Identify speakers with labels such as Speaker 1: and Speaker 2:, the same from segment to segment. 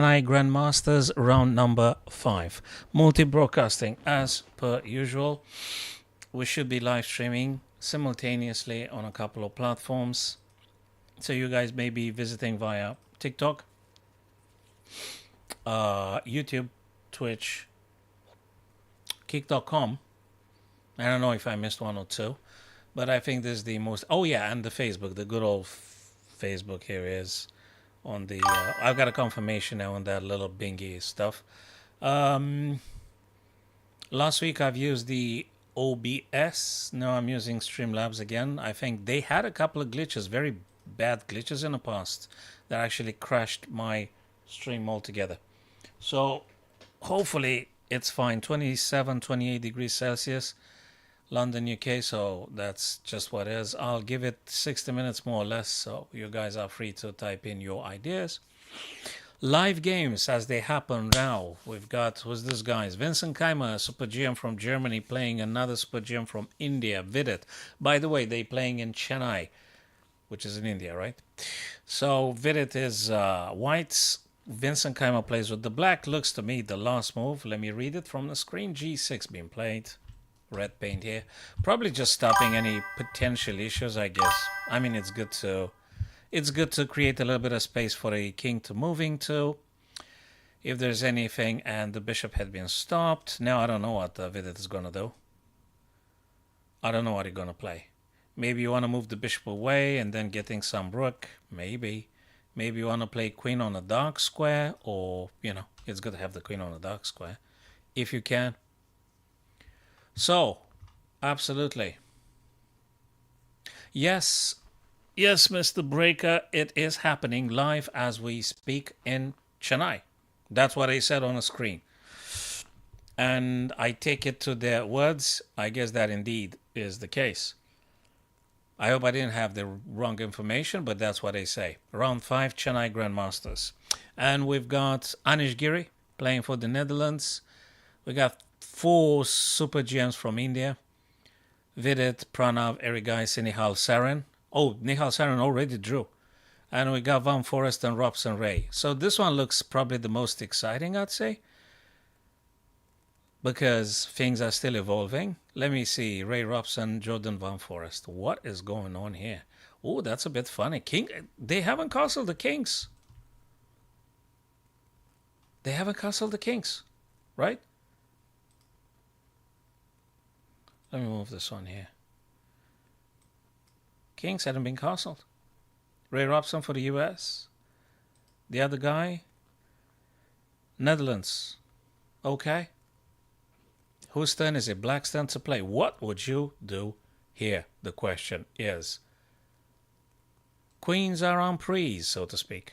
Speaker 1: Chennai Grandmasters round number 5. Multi-broadcasting as per usual. We should be live streaming simultaneously on a couple of platforms. So you guys may be visiting via TikTok, YouTube, Twitch, Kick.com. I don't know if I missed one or two, but I think this is the most... Oh yeah, and the Facebook, the good old Facebook here is on the... I've got a confirmation now on that little bingy stuff. Last week I've used the OBS. Now I'm using Streamlabs again. I think they had a couple of glitches, very bad glitches in the past that actually crashed my stream altogether. So hopefully it's fine. 27, 28 degrees Celsius, London, UK. So that's just what it is. I'll give it 60 minutes more or less. So you guys are free to type in your ideas. Live games as they happen now. We've got, who's this guys? Vincent Keimer, Super GM from Germany, playing another Super GM from India, Vidit. By the way, they playing in Chennai, which is in India, right? So Vidit is whites. Vincent Keimer plays with the black. Looks to me the last move. Let me read it from the screen. G6 being played. Red paint here. Probably just stopping any potential issues, I guess. I mean, it's good to create a little bit of space for a king to move into if there's anything, and the bishop had been stopped. Now I don't know what Vidit is going to do. I don't know what he's going to play. Maybe you want to move the bishop away and then getting some rook. Maybe you want to play queen on a dark square, or, you know, it's good to have the queen on a dark square if you can. So, absolutely. Yes, Mr. Breaker, it is happening live as we speak in Chennai. That's what I said on the screen. And I take it to their words. I guess that indeed is the case. I hope I didn't have the wrong information, but that's what they say. Round 5, Chennai Grandmasters. And we've got Anish Giri playing for the Netherlands. We got 4 Super GMs from India. Vidit, Pranav, Erigais, Nihal Soren. Oh, Nihal Soren already drew. And we got Van Forest and Robson Ray. So this one looks probably the most exciting, I'd say, because things are still evolving. Let me see. Ray Robson, Jordan Van Forest. What is going on here? Oh, that's a bit funny. They haven't castled the kings. They haven't castled the kings, right? Let me move this on here. Kings hadn't been castled. Ray Robson for the US. The other guy, Netherlands. Okay. Whose turn is it? Black's turn to play. What would you do here? The question is. Queens are on prees, so to speak.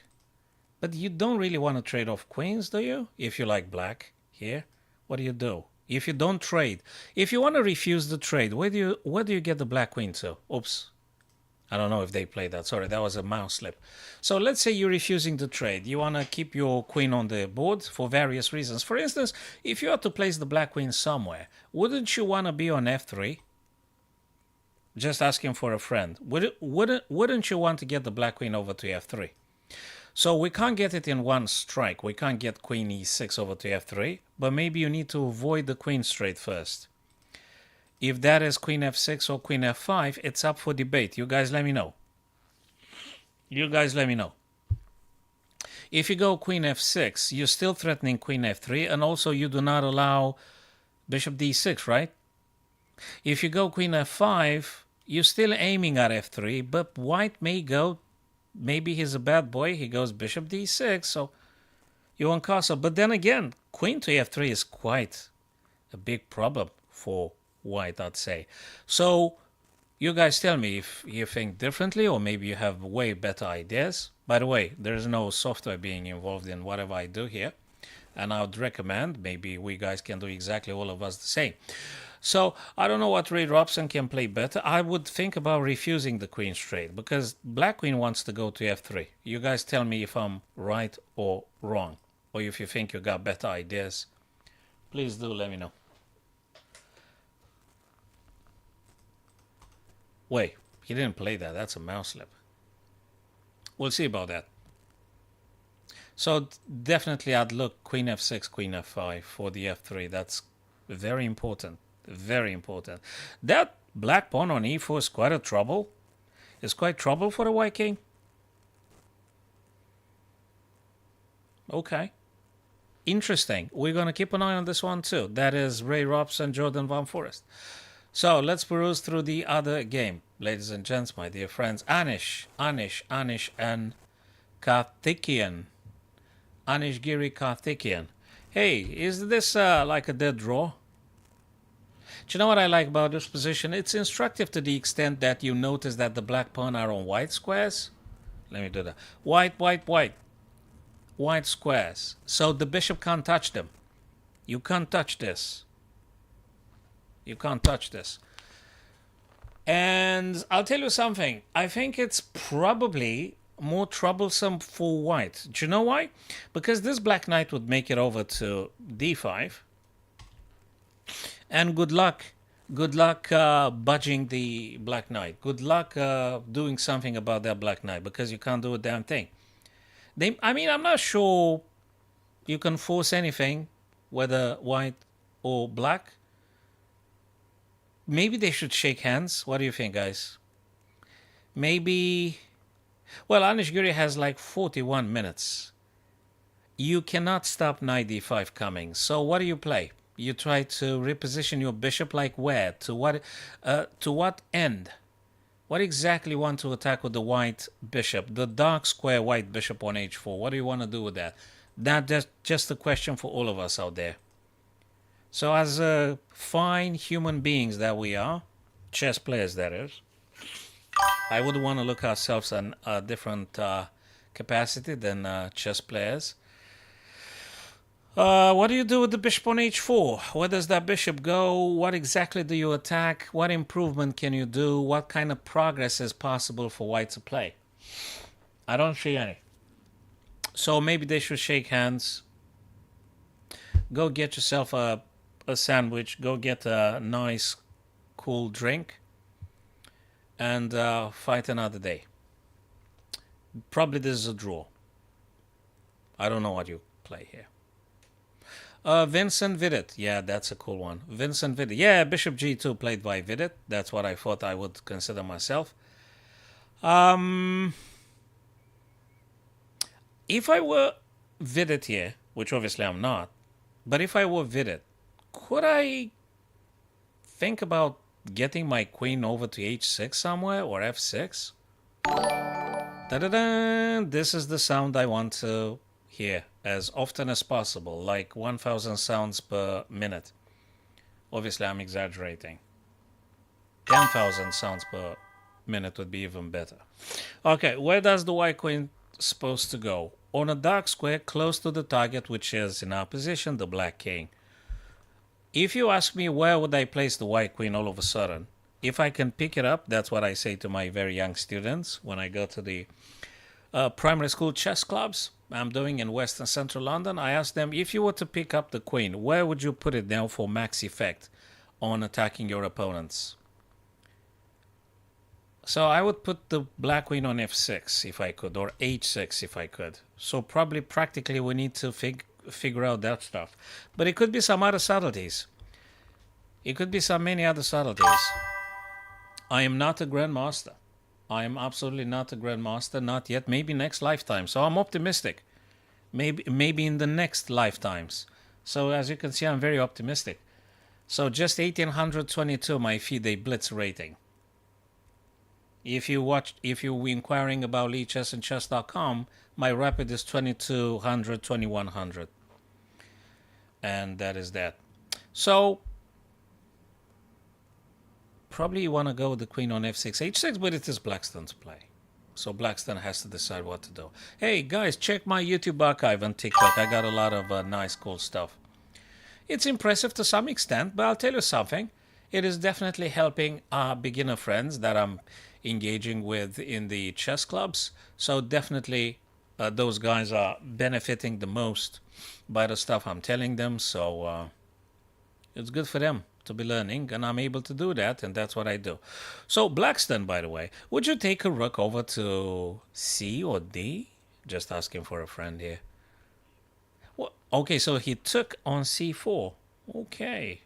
Speaker 1: But you don't really want to trade off queens, do you? If you like black here, what do you do? If you don't trade, if you want to refuse the trade, where do you get the black queen to? Oops. I don't know if they played that. Sorry, that was a mouse slip. So let's say you're refusing the trade. You want to keep your queen on the board for various reasons. For instance, if you had to place the black queen somewhere, wouldn't you want to be on f3? Just asking for a friend. Wouldn't you want to get the black queen over to f3? So we can't get it in one strike. We can't get queen e6 over to f3, but maybe you need to avoid the queen straight first. If that is queen f6 or queen f5, it's up for debate. You guys let me know. If you go queen f6, you're still threatening queen f3, and also you do not allow bishop d6, right? If you go queen f5, you're still aiming at f3, but white may go, maybe he's a bad boy, he goes bishop d6, so you won't castle. But then again, queen to f3 is quite a big problem for white, I'd say. So you guys tell me if you think differently, or maybe you have way better ideas. By the way, there's no software being involved in whatever I do here, and I would recommend maybe we guys can do exactly all of us the same. So I don't know what Ray Robson can play better. I would think about refusing the queen straight, because black queen wants to go to f3. You guys tell me if I'm right or wrong, or if you think you got better ideas. Please do let me know. Wait, he didn't play that. That's a mouse slip. We'll see about that. So definitely I'd look queen f6, queen f5 for the f3. That's very important. Very important. That black pawn on e4 is quite a trouble. It's quite trouble for the white king. Okay. Interesting. We're going to keep an eye on this one too. That is Ray Robson, Jordan Van Forest. So let's peruse through the other game. Ladies and gents, my dear friends. Anish, and Karthikeyan. Anish Giri Karthikeyan. Hey, is this like a dead draw? Do you know what I like about this position? It's instructive to the extent that you notice that the black pawn are on white squares. Let me do that. White, white, white. White squares. So the bishop can't touch them. You can't touch this. You can't touch this. And I'll tell you something. I think it's probably more troublesome for white. Do you know why? Because this black knight would make it over to d5. And good luck. Good luck budging the black knight. Good luck doing something about that black knight, because you can't do a damn thing. I'm not sure you can force anything, whether white or black. Maybe they should shake hands. What do you think, guys? Maybe. Well, Anish Giri has like 41 minutes. You cannot stop knight d5 coming. So what do you play? You try to reposition your bishop, like where? To what end? What exactly you want to attack with the white bishop? The dark square white bishop on h4. What do you want to do with that? That's just a question for all of us out there. So as fine human beings that we are, chess players that is, I would want to look ourselves in a different capacity than chess players. What do you do with the bishop on h4? Where does that bishop go? What exactly do you attack? What improvement can you do? What kind of progress is possible for white to play? I don't see any. So maybe they should shake hands. Go get yourself a sandwich. Go get a nice, cool drink. And fight another day. Probably this is a draw. I don't know what you play here. Vincent Vidit. Yeah, that's a cool one. Vincent Vidit. Yeah, Bishop G2 played by Vidit. That's what I thought I would consider myself. If I were Vidit here, which obviously I'm not, but if I were Vidit, could I think about getting my queen over to h6 somewhere, or f6? Da-da-da! This is the sound I want to hear as often as possible, like 1,000 sounds per minute. Obviously, I'm exaggerating. 10,000 sounds per minute would be even better. Okay, where does the white queen supposed to go? On a dark square close to the target, which is in our position, the black king. If you ask me where would I place the white queen all of a sudden, if I can pick it up, that's what I say to my very young students when I go to the primary school chess clubs I'm doing in West and Central London. I ask them, if you were to pick up the queen, where would you put it now for max effect on attacking your opponents? So I would put the black queen on f6 if I could, or h6 if I could. So probably practically we need to figure out that stuff. But it could be some other subtleties. It could be some many other subtleties. I am not a grandmaster. I am absolutely not a grandmaster, not yet. Maybe next lifetime. So I'm optimistic. Maybe in the next lifetimes. So as you can see, I'm very optimistic. So just 1822, my FIDE Blitz rating. If you were inquiring about Chess and Chess.com, my rapid is 2200, 2100. And that is that. So probably you want to go with the queen on f6, h6, but it is Blackstone's play. So Blackstone has to decide what to do. Hey guys, check my YouTube archive on TikTok. I got a lot of nice, cool stuff. It's impressive to some extent, but I'll tell you something. It is definitely helping our beginner friends that I'm engaging with in the chess clubs. So definitely those guys are benefiting the most by the stuff I'm telling them. So it's good for them to be learning, and I'm able to do that, and that's what I do. So Blackstone, by the way, would you take a rook over to C or D? Just asking for a friend here. Okay, so he took on c4. Okay.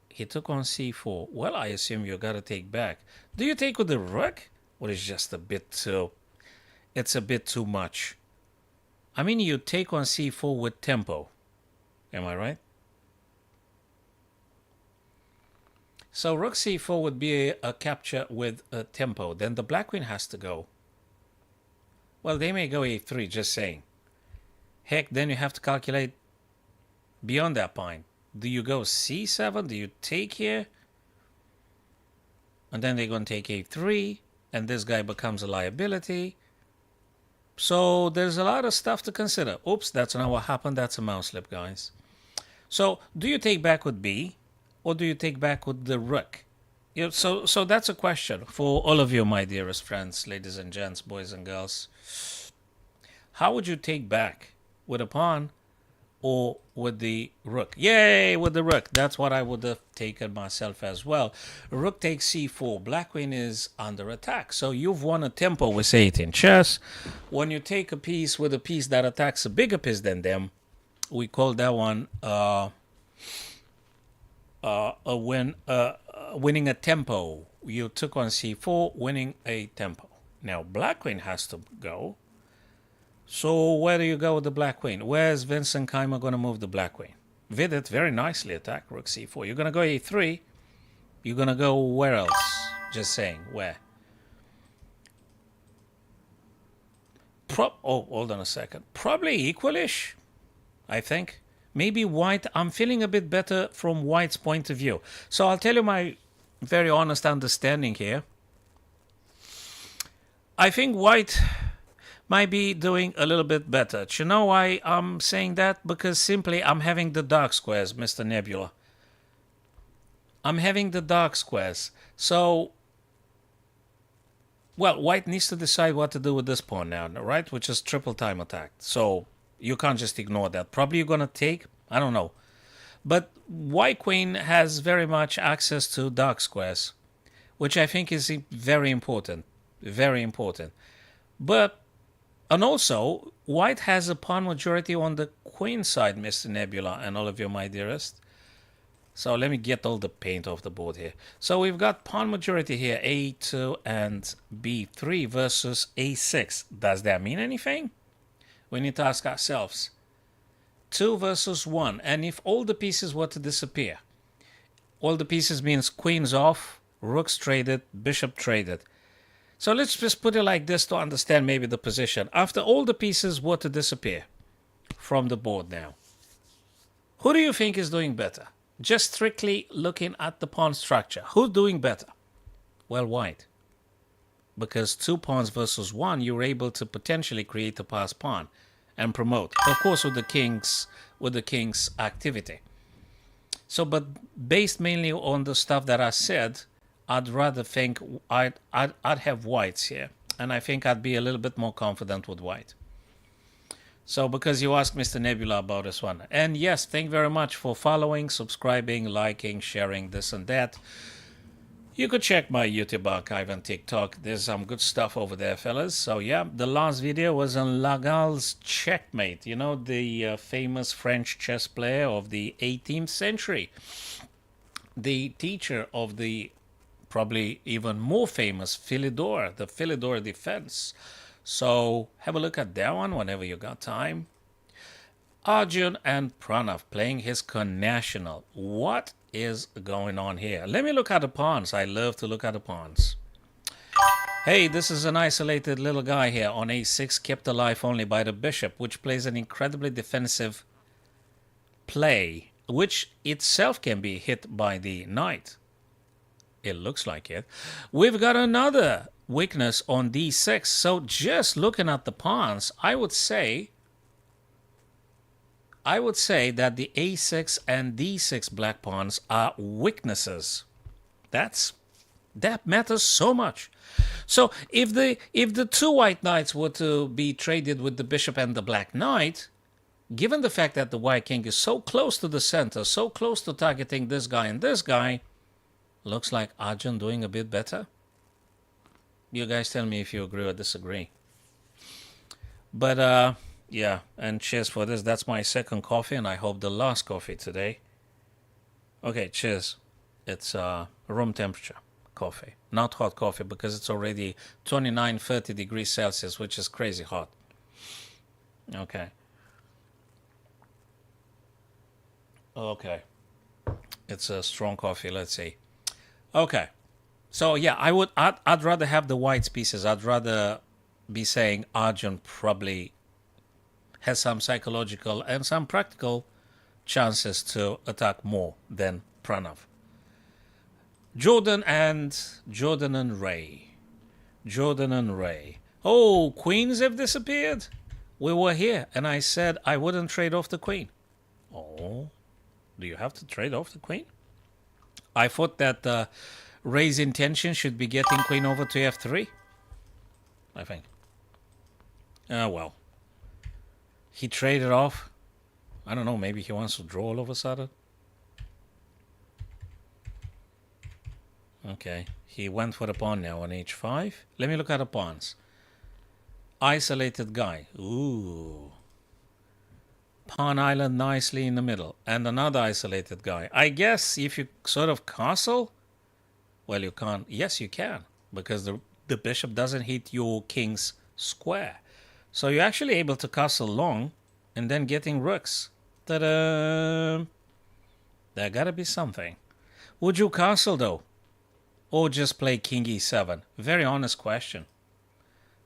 Speaker 1: He took on c4. Well, I assume you gotta take back. Do you take with the rook? Or is just a bit too... It's a bit too much. I mean, you take on c4 with tempo. Am I right? So rook c4 would be a capture with a tempo. Then the black queen has to go. Well, they may go a3, just saying. Heck, then you have to calculate beyond that point. Do you go c7? Do you take here? And then they're going to take a3. And this guy becomes a liability. So there's a lot of stuff to consider. Oops, that's not what happened. That's a mouse slip, guys. So do you take back with b? Or do you take back with the rook? So that's a question for all of you, my dearest friends, ladies and gents, boys and girls. How would you take back? With a pawn or with the rook? Yay, with the rook. That's what I would have taken myself as well. Rook takes c4. Black queen is under attack. So you've won a tempo, we say it in chess. When you take a piece with a piece that attacks a bigger piece than them, we call that one winning a tempo. You took on c4, winning a tempo. Now black queen has to go. So where do you go with the black queen? Where's Vincent Keimer going to move the black queen? Vidit very nicely attacked rook c4. You're going to go a3. You're going to go where else? Just saying, where? Hold on a second. Probably equalish, I think. Maybe white. I'm feeling a bit better from white's point of view. So I'll tell you my very honest understanding here. I think white might be doing a little bit better. Do you know why I'm saying that? Because simply I'm having the dark squares, Mr. Nebula. I'm having the dark squares. So, well, white needs to decide what to do with this pawn now, right? Which is triple time attack. So you can't just ignore that. Probably you're going to take, I don't know. But white queen has very much access to dark squares, which I think is very important. Very important. But and also, white has a pawn majority on the queen side, Mr. Nebula, and all of you, my dearest. So let me get all the paint off the board here. So we've got pawn majority here, a2 and b3 versus a6. Does that mean anything? We need to ask ourselves. 2 versus 1. And if all the pieces were to disappear, all the pieces means queens off, rooks traded, bishop traded. So let's just put it like this to understand maybe the position. After all the pieces were to disappear from the board now, who do you think is doing better? Just strictly looking at the pawn structure. Who's doing better? Well, white. Because 2 pawns versus 1, you're able to potentially create a passed pawn and promote. Of course, with the king's activity. So, but based mainly on the stuff that I said, I'd rather think I'd have whites here. And I think I'd be a little bit more confident with white. So because you asked Mr. Nebula about this one. And yes, thank you very much for following, subscribing, liking, sharing, this and that. You could check my YouTube archive and TikTok. There's some good stuff over there, fellas. So yeah, the last video was on Lagal's Checkmate. You know, the famous French chess player of the 18th century. The teacher of the probably even more famous Philidor, the Philidor defense. So have a look at that one whenever you got time. Arjun and Pranav playing his connational. What is going on here? Let me look at the pawns. I love to look at the pawns. Hey, this is an isolated little guy here on a6, kept alive only by the bishop, which plays an incredibly defensive play, which itself can be hit by the knight. It looks like it. We've got another weakness on d6. So just looking at the pawns, I would say that the a6 and d6 black pawns are weaknesses. That matters so much. So if the 2 white knights were to be traded with the bishop and the black knight, given the fact that the white king is so close to the center, so close to targeting this guy and this guy, looks like Arjun doing a bit better. You guys tell me if you agree or disagree. But Yeah, and cheers for this. That's my second coffee, and I hope the last coffee today. Okay, cheers. It's room temperature coffee, not hot coffee because it's already 29, 30 degrees Celsius, which is crazy hot. Okay. Okay. It's a strong coffee, let's see. Okay. So yeah, I'd rather have the white pieces. I'd rather be saying Arjun probably has some psychological and some practical chances to attack more than Pranav. Jordan and Ray. Jordan and Ray. Oh, queens have disappeared. We were here, and I said I wouldn't trade off the queen. Oh, do you have to trade off the queen? I thought that Ray's intention should be getting queen over to f3. I think. Ah, well. He traded off. I don't know, maybe he wants to draw all of a sudden. Okay, he went for the pawn now on h5. Let me look at the pawns. Isolated guy. Ooh. Pawn island nicely in the middle. And another isolated guy. I guess if you sort of castle, well, you can't. Yes, you can. Because the bishop doesn't hit your king's square. So you're actually able to castle long and then getting rooks. Ta-da! There gotta be something. Would you castle though? Or just play king e7? Very honest question.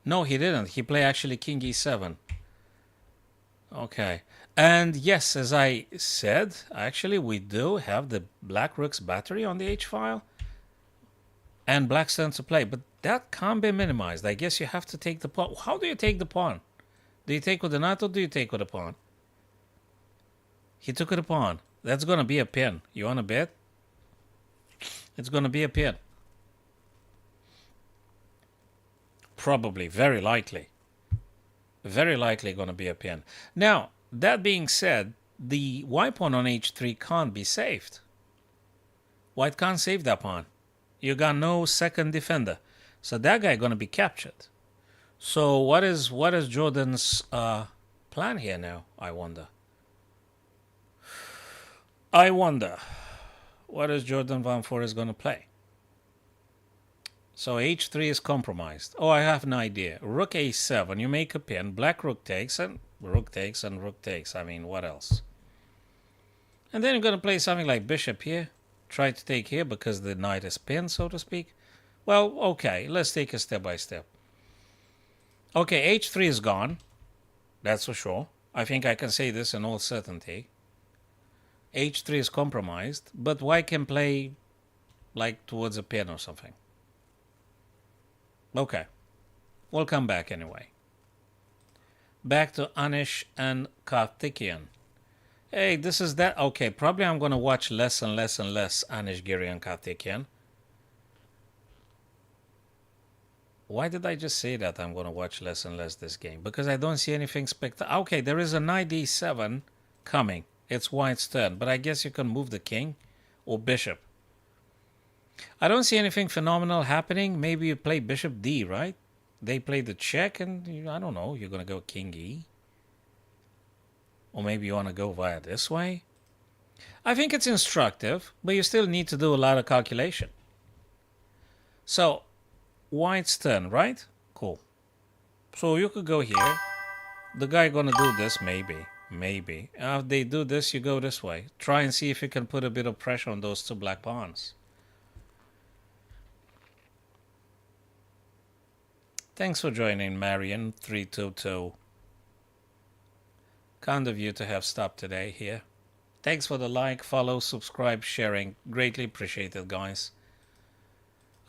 Speaker 1: No, he didn't. He played actually king e7. Okay. And yes, as I said, actually we do have the black rook's battery on the h-file. And black's turn to play. But that can't be minimized. I guess you have to take the pawn. How do you take the pawn? Do you take with the knight or do you take with the pawn? He took with the pawn. That's going to be a pin. You want to bet? It's going to be a pin. Probably. Very likely. Very likely going to be a pin. Now, that being said, the white pawn on h3 can't be saved. White can't save that pawn. You got no second defender. So that guy going to be captured. So what is Jordan's plan here now, I wonder? I wonder what is Jordan Van Forest going to play? So h3 is compromised. Oh, I have an idea. Rook a7, you make a pin. Black rook takes and rook takes and rook takes. I mean, what else? And then you're going to play something like bishop here. Try to take here because the knight is pinned, so to speak. Well, okay, let's take it step by step. Okay, h3 is gone. That's for sure. I think I can say this in all certainty. h3 is compromised, but white can play like towards a pin or something. Okay, we'll come back anyway. Back to Anish and Karthikeyan. Hey, this is that. Okay, probably I'm going to watch less and less and less Anish Giri and Karthikeyan. Why did I just say that I'm going to watch less and less this game? Because I don't see anything spectacular. Okay, there is a knight d7 coming. It's white's turn, but I guess you can move the king or bishop. I don't see anything phenomenal happening. Maybe you play bishop d, right? They play the check and, I don't know, you're going to go king e. Or maybe you want to go via this way. I think it's instructive, but you still need to do a lot of calculation. So, white's turn, right? Cool. So you could go here. The guy gonna do this, maybe. Maybe. If they do this, you go this way. Try and see if you can put a bit of pressure on those two black pawns. Thanks for joining, Marion 322. Kind of you to have stopped today here. Thanks for the like, follow, subscribe, sharing. Greatly appreciated, guys.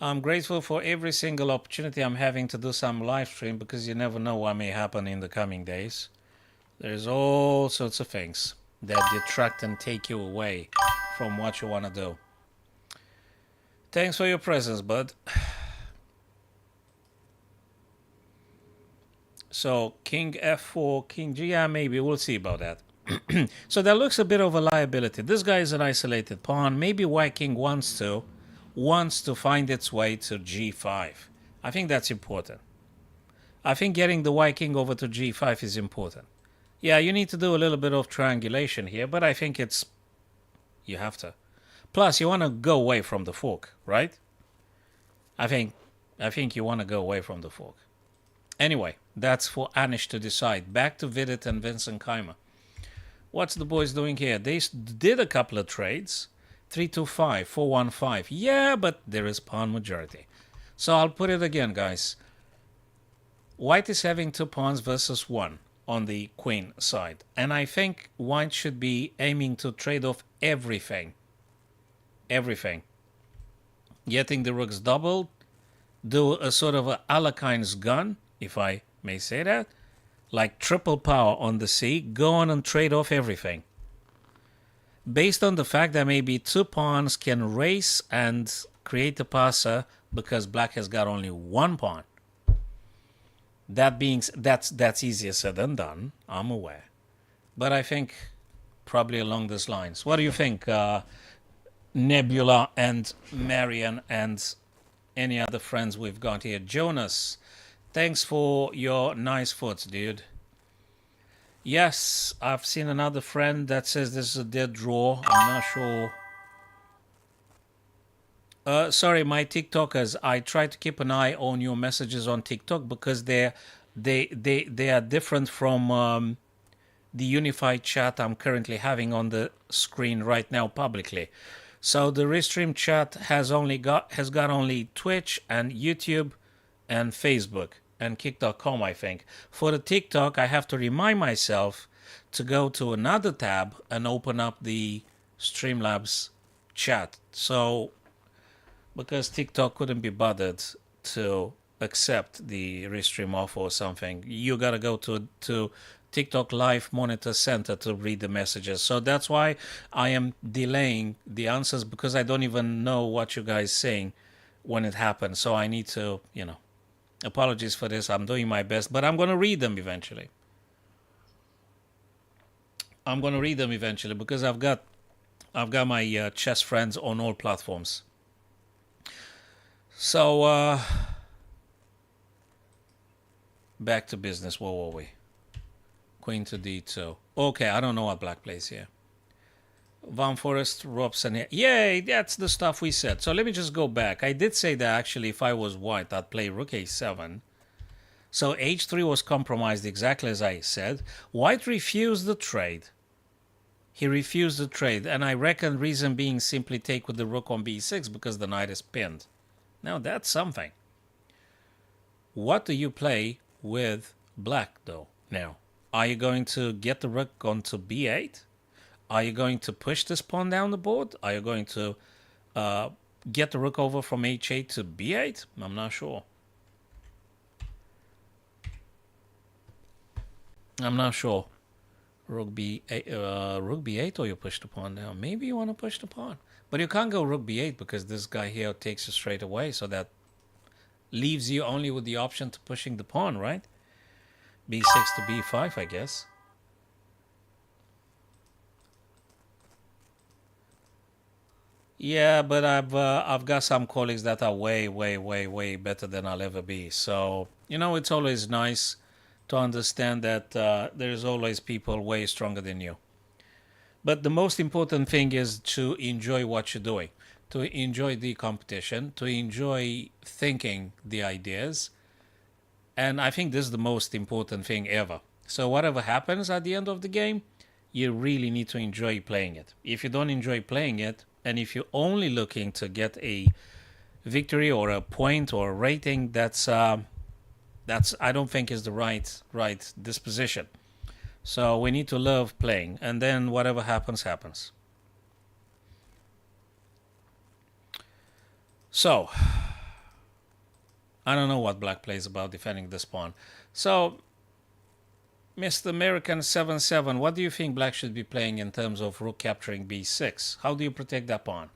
Speaker 1: I'm grateful for every single opportunity I'm having to do some live stream because you never know what may happen in the coming days. There's all sorts of things that detract and take you away from what you want to do. Thanks for your presence, bud. So, king f4, king g, yeah, maybe. We'll see about that. So that looks a bit of a liability. This guy is an isolated pawn. Maybe white king wants to find its way to g5. I think that's important. I think getting the white king over to g5 is important. Yeah, you need to do a little bit of triangulation here, but I think you have to. Plus, you want to go away from the fork, right? I think I think you want to go away from the fork. Anyway, that's for Anish to decide. Back to Vidit and Vincent Keimer. What's the boys doing here? They did a couple of trades. 325, 415. Yeah, but there is pawn majority. So I'll put it again, guys. White is having 2 pawns versus 1 on the queen side. And I think white should be aiming to trade off everything. Everything. Getting the rooks doubled. Do a sort of a Alakein's gun, if I may say that. Like triple power on the C. Go on and trade off everything. Based on the fact that maybe 2 pawns can race and create a passer because black has got only 1 pawn. That being that's easier said than done, I'm aware. But I think probably along those lines. What do you think, Nebula and Marian and any other friends we've got here? Jonas, thanks for your nice foots, dude. Yes, I've seen another friend that says this is a dead draw. I'm not sure. Sorry, my TikTokers. I try to keep an eye on your messages on TikTok because they are different from the unified chat I'm currently having on the screen right now publicly. So the Restream chat has got only Twitch and YouTube and Facebook and Kick.com, I think. For the TikTok, I have to remind myself to go to another tab and open up the Streamlabs chat. So because TikTok couldn't be bothered to accept the Restream offer or something, you gotta go to TikTok Live Monitor Center to read the messages. So that's why I am delaying the answers, because I don't even know what you guys saying when it happens. So I need to, apologies for this. I'm doing my best, but I'm going to read them eventually. Because I've got my chess friends on all platforms. So back to business. Where were we? Queen to d2. Okay, I don't know what black plays here. Van Forest, Robson here. Yay, that's the stuff we said. So let me just go back. I did say that actually if I was white, I'd play rook a7. So h3 was compromised exactly as I said. White refused the trade. He refused the trade. And I reckon reason being simply take with the rook on b6 because the knight is pinned. Now that's something. What do you play with black though now? Are you going to get the rook onto b8? Are you going to push this pawn down the board? Are you going to get the rook over from h8 to b8? I'm not sure. Rook b8 or you push the pawn down. Maybe you want to push the pawn. But you can't go rook b8 because this guy here takes you straight away. So that leaves you only with the option to pushing the pawn, right? b6 to b5, I guess. Yeah, but I've got some colleagues that are way better than I'll ever be. So it's always nice to understand that there's always people way stronger than you. But the most important thing is to enjoy what you're doing, to enjoy the competition, to enjoy thinking the ideas. And I think this is the most important thing ever. So whatever happens at the end of the game, you really need to enjoy playing it. If you don't enjoy playing it, and if you're only looking to get a victory or a point or a rating, that's I don't think is the right disposition. So we need to love playing, and then whatever happens, happens. So I don't know what black plays about defending this pawn. So Mr. American 7-7, what do you think black should be playing in terms of rook capturing b6? How do you protect that pawn?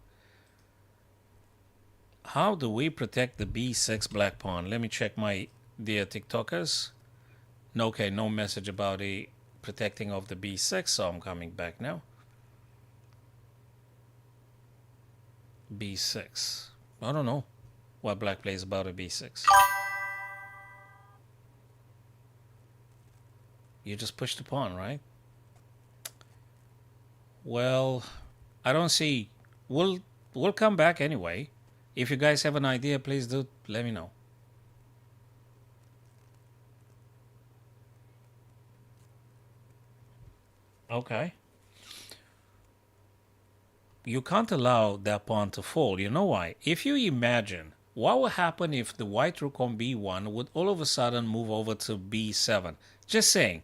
Speaker 1: How do we protect the b6 black pawn? Let me check my dear TikTokers. Okay, no message about the protecting of the b6, so I'm coming back now. b6. I don't know what black plays about a b6. You just push the pawn, right? Well, I don't see. We'll come back anyway. If you guys have an idea, please do let me know. Okay. You can't allow that pawn to fall. You know why? If you imagine what would happen if the white rook on b1 would all of a sudden move over to b7. Just saying.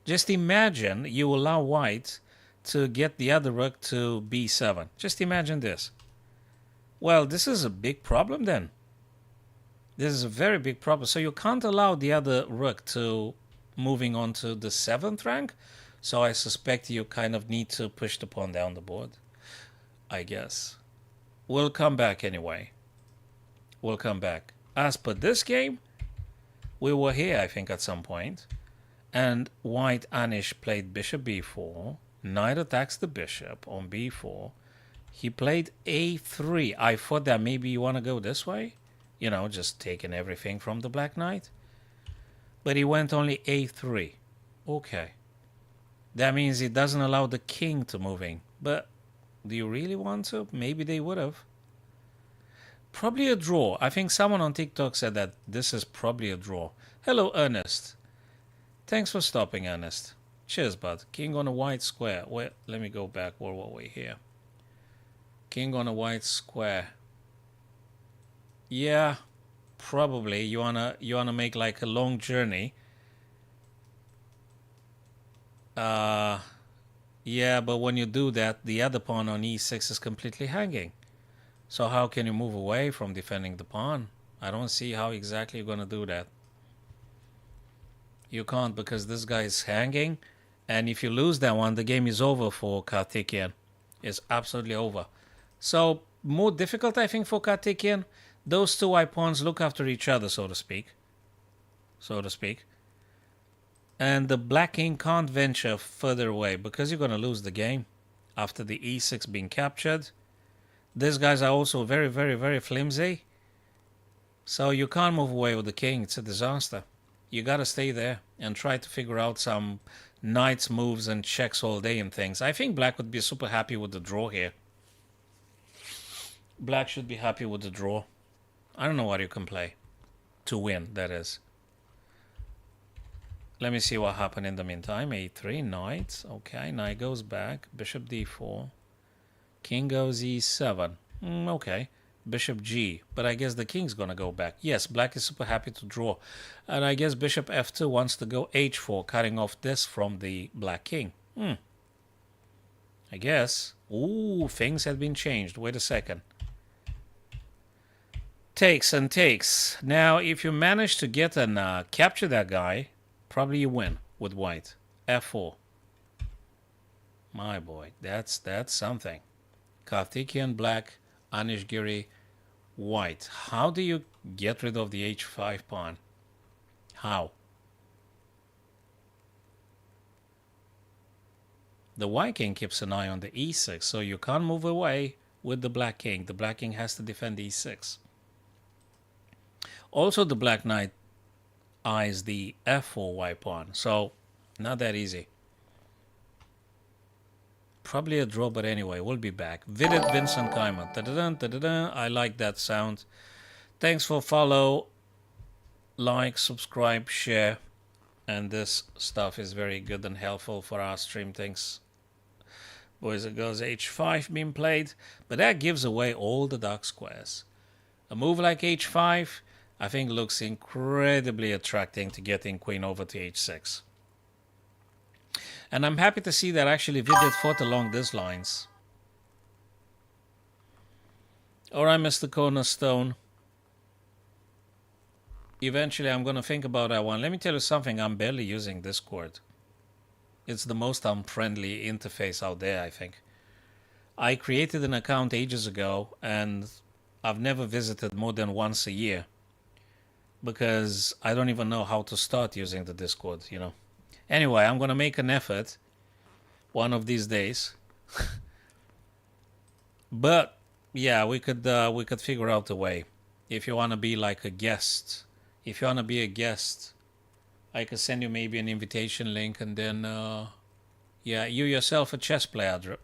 Speaker 1: Just imagine you allow white to get the other rook to b7. Just imagine this. Well, this is a big problem then. This is a very big problem. So you can't allow the other rook to moving on to the 7th rank. So I suspect you kind of need to push the pawn down the board, I guess. We'll come back anyway. We'll come back. As per this game, we were here, I think, at some point. And white Anish played bishop b4. Knight attacks the bishop on b4. He played a3. I thought that maybe you want to go this way. You know, just taking everything from the black knight. But he went only a3. Okay. That means it doesn't allow the king to move in. But do you really want to? Maybe they would have. Probably a draw. I think someone on TikTok said that this is probably a draw. Hello, Ernest. Thanks for stopping, Ernest. Cheers, bud. King on a white square. Wait, let me go back. Where were we here? King on a white square. Yeah, probably. You wanna make like a long journey. Yeah, but when you do that, the other pawn on e6 is completely hanging. So how can you move away from defending the pawn? I don't see how exactly you're gonna do that. You can't, because this guy is hanging, and if you lose that one, the game is over for Karthikeyan. It's absolutely over. So more difficult, I think, for Karthikeyan. Those two white pawns look after each other, so to speak. And the black king can't venture further away because you're going to lose the game after the e6 being captured. These guys are also very, very, very flimsy. So you can't move away with the king. It's a disaster. You got to stay there and try to figure out some knights moves and checks all day and things. I think black would be super happy with the draw here. Black should be happy with the draw. I don't know what you can play. To win, that is. Let me see what happened in the meantime. a3, knight. Okay, knight goes back. Bishop d4. King goes e7. Okay. Bishop g. But I guess the king's going to go back. Yes, black is super happy to draw. And I guess bishop f2 wants to go h4, cutting off this from the black king. I guess. Ooh, things have been changed. Wait a second. Takes and takes. Now, if you manage to get and capture that guy, probably you win with white. f4. My boy, that's something. Karthikeyan black, Anish Giri white. How do you get rid of the h5 pawn? How? The white king keeps an eye on the e6, so you can't move away with the black king. The black king has to defend e6. Also, the black knight eyes the f4 white pawn, so not that easy. Probably a draw, but anyway, we'll be back. Vidit Vincent Kaiman. I like that sound. Thanks for follow, like, subscribe, share. And this stuff is very good and helpful for our stream. Thanks. Boys and girls, h5 being played. But that gives away all the dark squares. A move like h5, I think, looks incredibly attracting to getting queen over to h6. And I'm happy to see that actually Vidit fought along these lines. Alright, Mr. Cornerstone. Eventually I'm going to think about that one. Let me tell you something, I'm barely using Discord. It's the most unfriendly interface out there, I think. I created an account ages ago and I've never visited more than once a year. Because I don't even know how to start using the Discord, you know. Anyway, I'm going to make an effort one of these days. But yeah, we could figure out a way. If you want to be like a guest, if you want to be a guest I could send you maybe an invitation link, and then yeah, you yourself a chess player,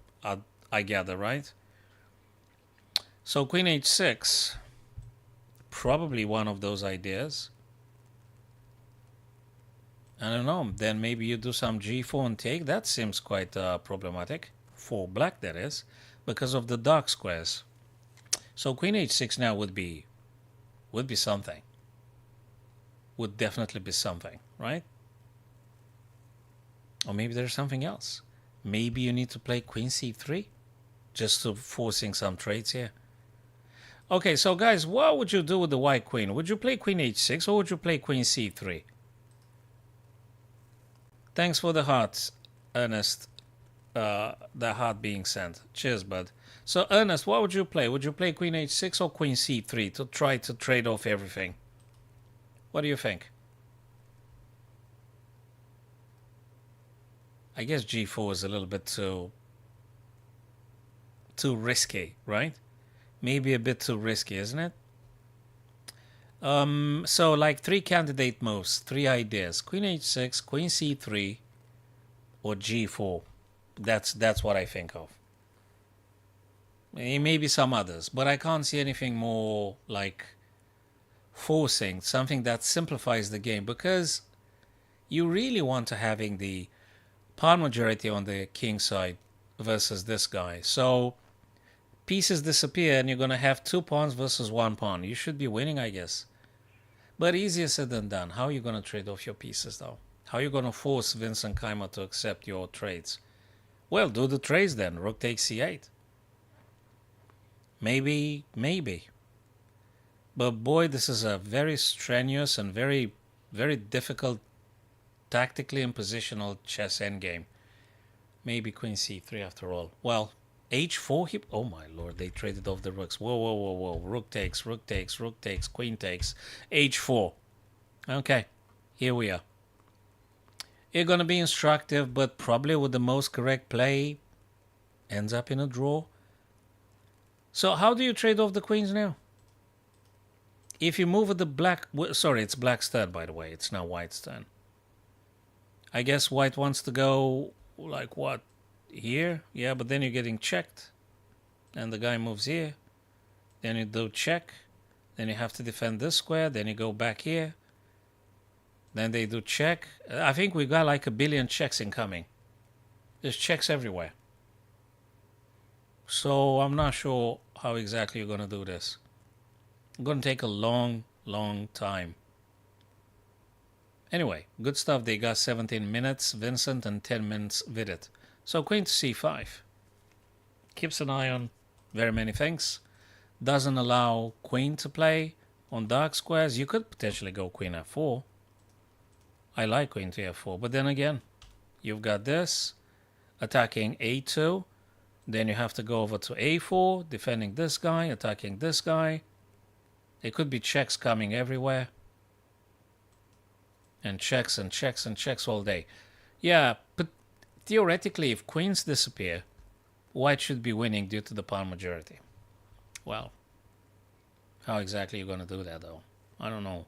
Speaker 1: I gather, right? So queen h6, probably one of those ideas. I don't know. Then maybe you do some g4 and take. That seems quite problematic for black, that is, because of the dark squares. So queen h6 now would be something. Would definitely be something, right? Or maybe there's something else. Maybe you need to play queen c3 just to forcing some trades here. Okay, so guys, what would you do with the white queen? Would you play queen h6 or would you play queen c3? Thanks for the hearts, Ernest. The heart being sent. Cheers, bud. So, Ernest, what would you play? Would you play queen h6 or queen c3 to try to trade off everything? What do you think? I guess g4 is a little bit too risky, right? Maybe a bit too risky, isn't it? So like 3 candidate moves, 3 ideas: queen h6, queen c3, or g4. That's what I think of. Maybe some others, but I can't see anything more like forcing, something that simplifies the game, because you really want to having the pawn majority on the king side versus this guy. So pieces disappear and you're going to have 2 pawns versus 1 pawn. You should be winning, I guess. But easier said than done. How are you going to trade off your pieces, though? How are you going to force Vincent Keimer to accept your trades? Well, do the trades then. Rook takes c8. Maybe. But boy, this is a very strenuous and very, very difficult tactically and positional chess endgame. Maybe queen c3 after all. Well, h4. Oh my lord, they traded off the rooks. Whoa. Rook takes, queen takes, h4. Okay, here we are. It's going to be instructive, but probably with the most correct play ends up in a draw. So how do you trade off the queens now? If you move with the black... Sorry, it's black's turn, by the way. It's now white's turn. I guess white wants to go, like, what? Here? Yeah, but then you're getting checked. And the guy moves here. Then you do check. Then you have to defend this square. Then you go back here. Then they do check. I think we got like 1 billion checks incoming. There's checks everywhere. So I'm not sure how exactly you're going to do this. It's going to take a long time. Anyway, good stuff. They got 17 minutes, Vincent, and 10 minutes Vidit. So queen to c5. Keeps an eye on very many things. Doesn't allow queen to play on dark squares. You could potentially go queen f4. I like queen to f4. But then again, you've got this. Attacking a2. Then you have to go over to a4. Defending this guy. Attacking this guy. There could be checks coming everywhere. And checks and checks and checks all day. Yeah, but theoretically, if queens disappear, white should be winning due to the pawn majority. Well, how exactly are you going to do that, though? I don't know.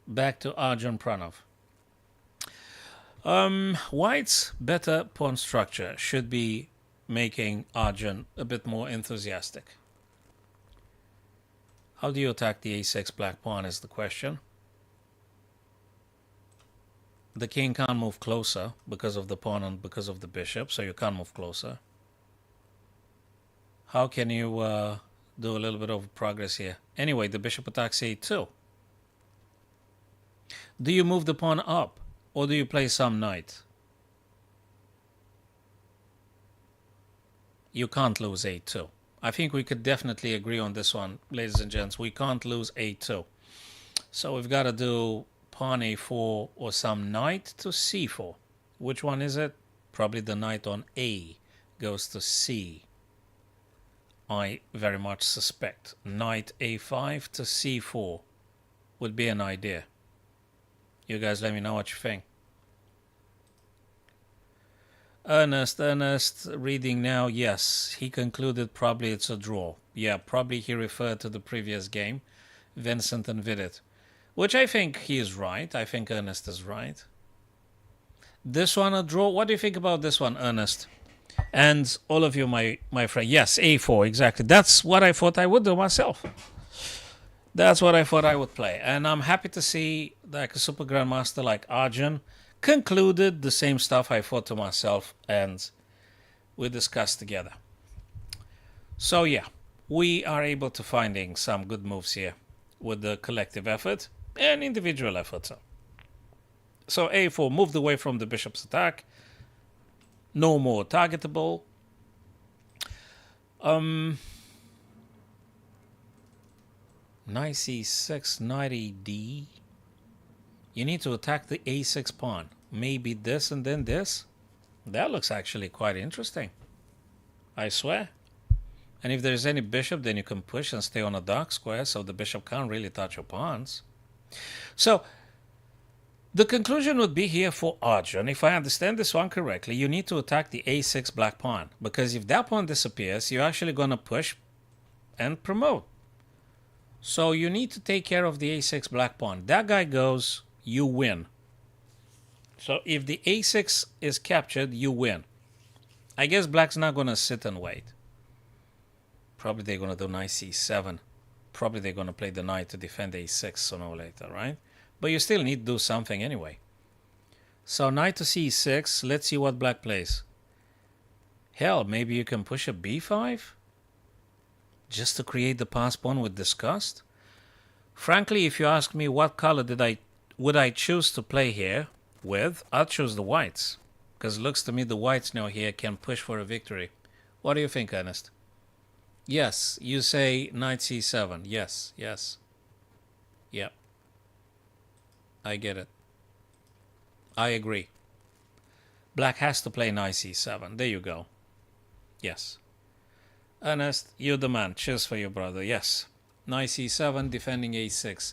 Speaker 1: Back to Arjun Pranav. White's better pawn structure should be making Arjun a bit more enthusiastic. How do you attack the a6 black pawn is the question. The king can't move closer because of the pawn and because of the bishop, so you can't move closer. How can you do a little bit of progress here? Anyway, the bishop attacks a2. Do you move the pawn up or do you play some knight? You can't lose a2. I think we could definitely agree on this one, ladies and gents. We can't lose a2. So we've got to do pawn a4 or some knight to c4. Which one is it? Probably the knight on a goes to c. I very much suspect. Knight a5 to c4 would be an idea. You guys let me know what you think. Ernest, reading now. Yes, he concluded probably it's a draw. Yeah, probably he referred to the previous game, Vincent and Vidit. which I think he is right. I think Ernest is right. This one a draw. What do you think about this one, Ernest? And all of you, my friend. Yes, A4, exactly. That's what I thought I would do myself. That's what I thought I would play. And I'm happy to see like a super grandmaster like Arjun concluded the same stuff I thought to myself and we discussed together. So yeah, we are able to finding some good moves here with the collective effort and individual effort. So A4 moved away from the bishop's attack. No more targetable. Knight C6, knight ED. You need to attack the A6 pawn. Maybe this and then this. That looks actually quite interesting. I swear. And if there's any bishop, then you can push and stay on a dark square, so the bishop can't really touch your pawns. So the conclusion would be here for Arjun, if I understand this one correctly, you need to attack the A6 black pawn. Because if that pawn disappears, you're actually going to push and promote. So you need to take care of the A6 black pawn. That guy goes, you win. So if the A6 is captured, you win. I guess black's not going to sit and wait. Probably they're going to do knight C7. Probably they're going to play the knight to defend A6 sooner or later, right? But you still need to do something anyway. So knight to C6. Let's see what black plays. Hell, maybe you can push a B5? Just to create the pass pawn we discussed? Frankly, if you ask me what color would I choose to play here with, I'd choose the whites. Because it looks to me the whites now here can push for a victory. What do you think, Ernest? Yes, you say knight C7. Yes, yes. Yep. I get it. I agree. Black has to play knight C7. There you go. Yes. Ernest, you're the man. Cheers for your brother. Yes. Knight C7, defending A6.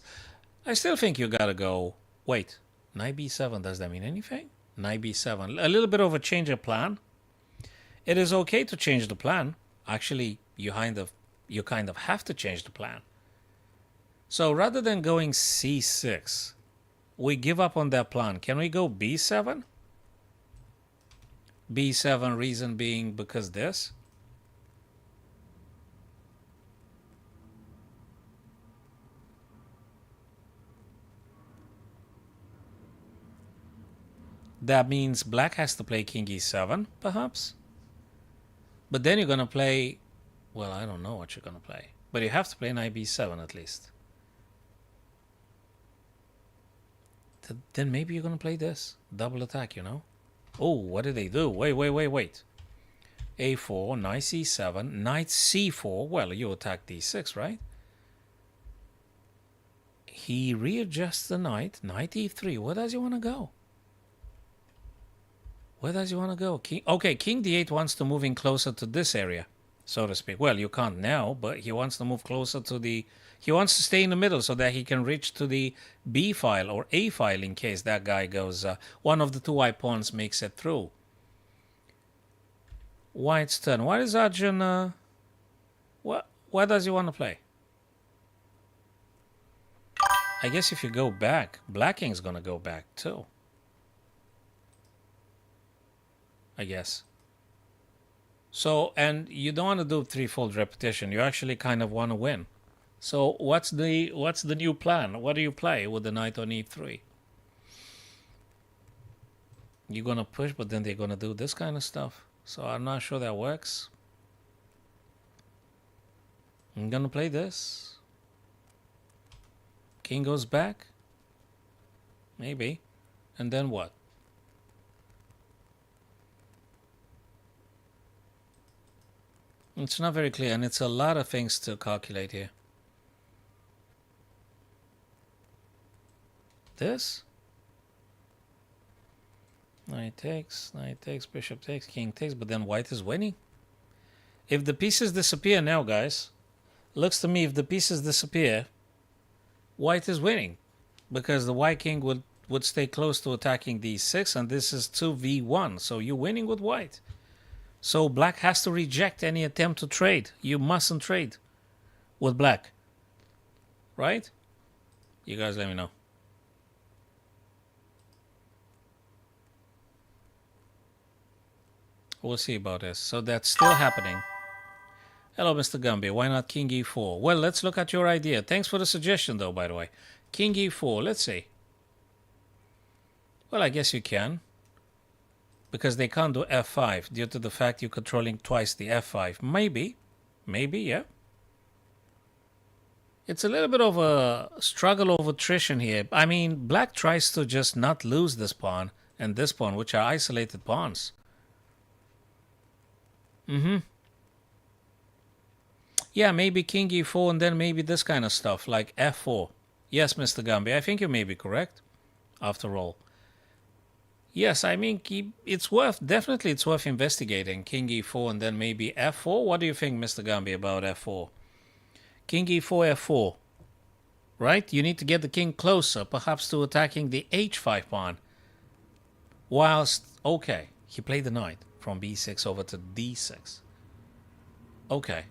Speaker 1: I still think you gotta go. Wait. Knight B7, does that mean anything? Knight B7. A little bit of a change of plan. It is okay to change the plan. Actually, you kind of have to change the plan. So rather than going C6, we give up on that plan. Can we go B7? B7, reason being because this. That means black has to play king E7, perhaps? But then you're going to play... Well, I don't know what you're going to play. But you have to play knight B7 at least. Then maybe you're going to play this. Double attack, you know? Oh, what did they do? Wait. A4, knight C7, knight C4. Well, you attack D6, right? He readjusts the knight. Knight E3. Where does he want to go? Where does he want to go? Okay, king D8 wants to move in closer to this area, so to speak. Well, you can't now, but he wants to move closer to the... He wants to stay in the middle so that he can reach to the B file or A file in case that guy goes... one of the two white pawns makes it through. White's turn. What is Arjun... What does he want to play? I guess if you go back, Black King's going to go back too. I guess. So, and you don't want to do threefold repetition. You actually kind of want to win. So, what's the new plan? What do you play with the knight on E3? You're going to push, but then they're going to do this kind of stuff. So, I'm not sure that works. I'm going to play this. King goes back. Maybe. And then what? It's not very clear, and it's a lot of things to calculate here. This? Knight takes, bishop takes, king takes, but then white is winning. If the pieces disappear now, guys, looks to me if the pieces disappear, white is winning. Because the white king would stay close to attacking d6, and this is 2v1, so you're winning with white. So black has to reject any attempt to trade. You mustn't trade with black. Right? You guys let me know. We'll see about this. So that's still happening. Hello, Mr. Gumby. Why not King E4? Well, let's look at your idea. Thanks for the suggestion, though, by the way. King E4. Let's see. Well, I guess you can. Because they can't do F5 due to the fact you're controlling twice the F5. Maybe. Maybe, yeah. It's a little bit of a struggle of attrition here. I mean, black tries to just not lose this pawn and this pawn, which are isolated pawns. Yeah, maybe King E4 and then maybe this kind of stuff, like F4. Yes, Mr. Gumby, I think you may be correct, after all. Yes, I mean, it's definitely it's worth investigating. King E4 and then maybe F4. What do you think, Mr. Gumby, about F4? King E4, F4. Right? You need to get the king closer, perhaps to attacking the H5 pawn. Whilst, okay, he played the knight from B6 over to D6. Okay.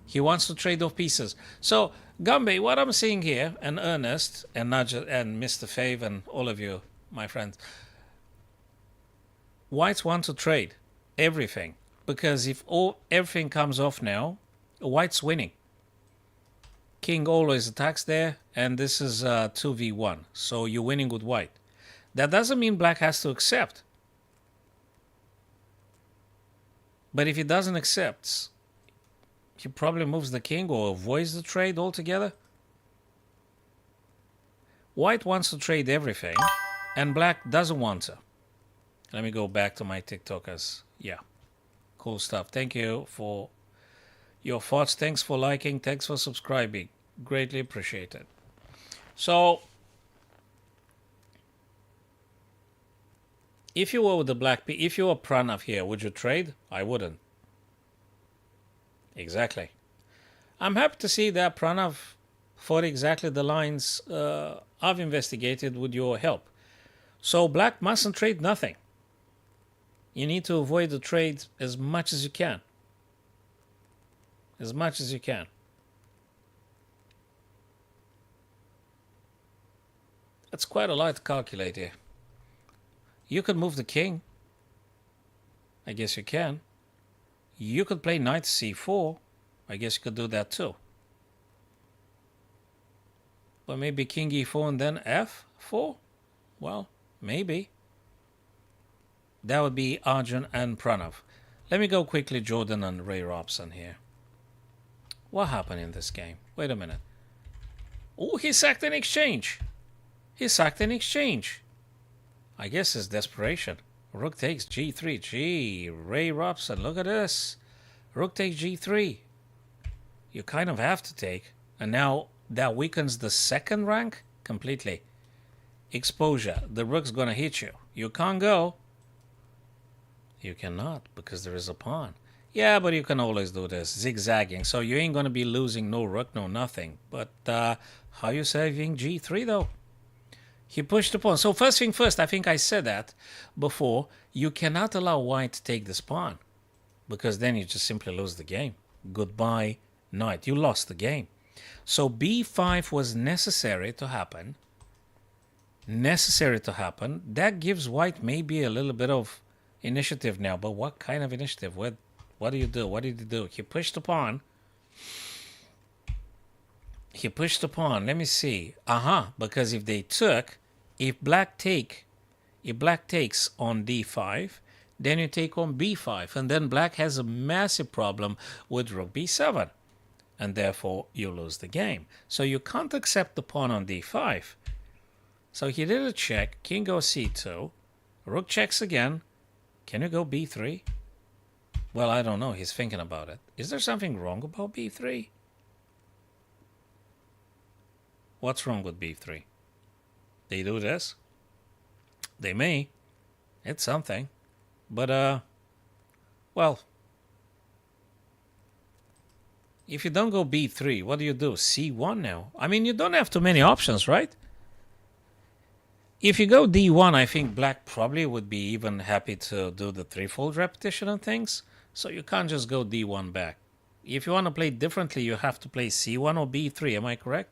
Speaker 1: He wants to trade off pieces. So, Gumby, what I'm seeing here, and Ernest, and Najat, and Mr. Fave, and all of you, my friends, whites want to trade everything. Because if everything comes off now, white's winning. King always attacks there, and this is 2v1. So you're winning with white. That doesn't mean black has to accept. But if he doesn't accept, he probably moves the king or avoids the trade altogether. White wants to trade everything, and black doesn't want to. Let me go back to my TikTokers. Yeah, cool stuff. Thank you for your thoughts. Thanks for liking. Thanks for subscribing. Greatly appreciated. So, if you were with the black piece, if you were Pranav here, would you trade? I wouldn't. Exactly. I'm happy to see that Pranav fought exactly the lines I've investigated with your help. So black mustn't trade nothing. You need to avoid the trade as much as you can. As much as you can. That's quite a lot to calculate here. You could move the king. I guess you can. You could play knight c4. I guess you could do that too. But maybe king e4 and then f4? Well, maybe. That would be Arjun and Pranav. Let me go quickly Jordan and Ray Robson here. What happened in this game? Wait a minute. Oh, he sacked an exchange. He sacked an exchange. I guess it's desperation. Rook takes g3. Gee, Ray Robson, look at this. Rook takes g3. You kind of have to take. And now that weakens the second rank completely. Exposure. The rook's going to hit you. You can't go. You cannot because there is a pawn. Yeah, but you can always do this. Zigzagging. So you ain't going to be losing no rook, no nothing. But how you saving g3 though? He pushed the pawn. So first thing first, I think I said that before. You cannot allow white to take this pawn. Because then you just simply lose the game. Goodbye, knight. You lost the game. So b5 was necessary to happen. Necessary to happen. That gives white maybe a little bit of initiative now. But what kind of initiative? What do you do? What did he do? He pushed the pawn. He pushed the pawn. Let me see. Because if they took, if black takes on d5, then you take on b5, and then black has a massive problem with rook b7, and therefore you lose the game. So you can't accept the pawn on d5. So he did a check. King goes c2. Rook checks again. Can you go b3? Well, I don't know. He's thinking about it. Is there something wrong about b3? What's wrong with b3? They do this? They may. It's something. But, well, if you don't go b3, what do you do? c1 now? I mean, you don't have too many options, right? If you go d1, I think black probably would be even happy to do the threefold repetition and things. So you can't just go d1 back. If you want to play differently, you have to play c1 or b3. Am I correct?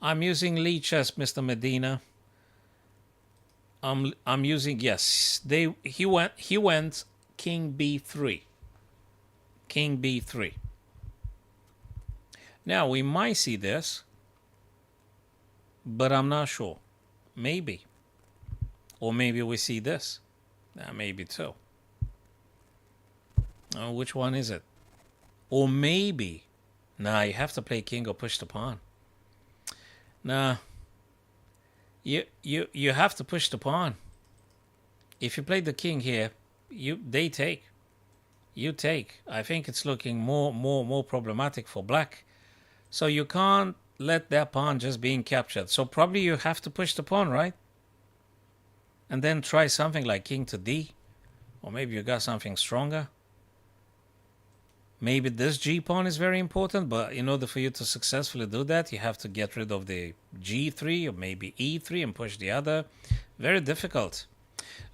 Speaker 1: I'm using Lichess, Mr. Medina. I'm using, yes. He went King B3. King B3. Now we might see this, but I'm not sure. Maybe. Or maybe we see this. Maybe too. Which one is it? Or maybe. Nah, you have to play king or push the pawn. Nah. You have to push the pawn. If you play the king here, they take. You take. I think it's looking more problematic for black. So you can't let that pawn just being captured. So probably you have to push the pawn, right? And then try something like king to d. Or maybe you got something stronger. Maybe this g pawn is very important, but in order for you to successfully do that, you have to get rid of the g3 or maybe e3 and push the other. Very difficult.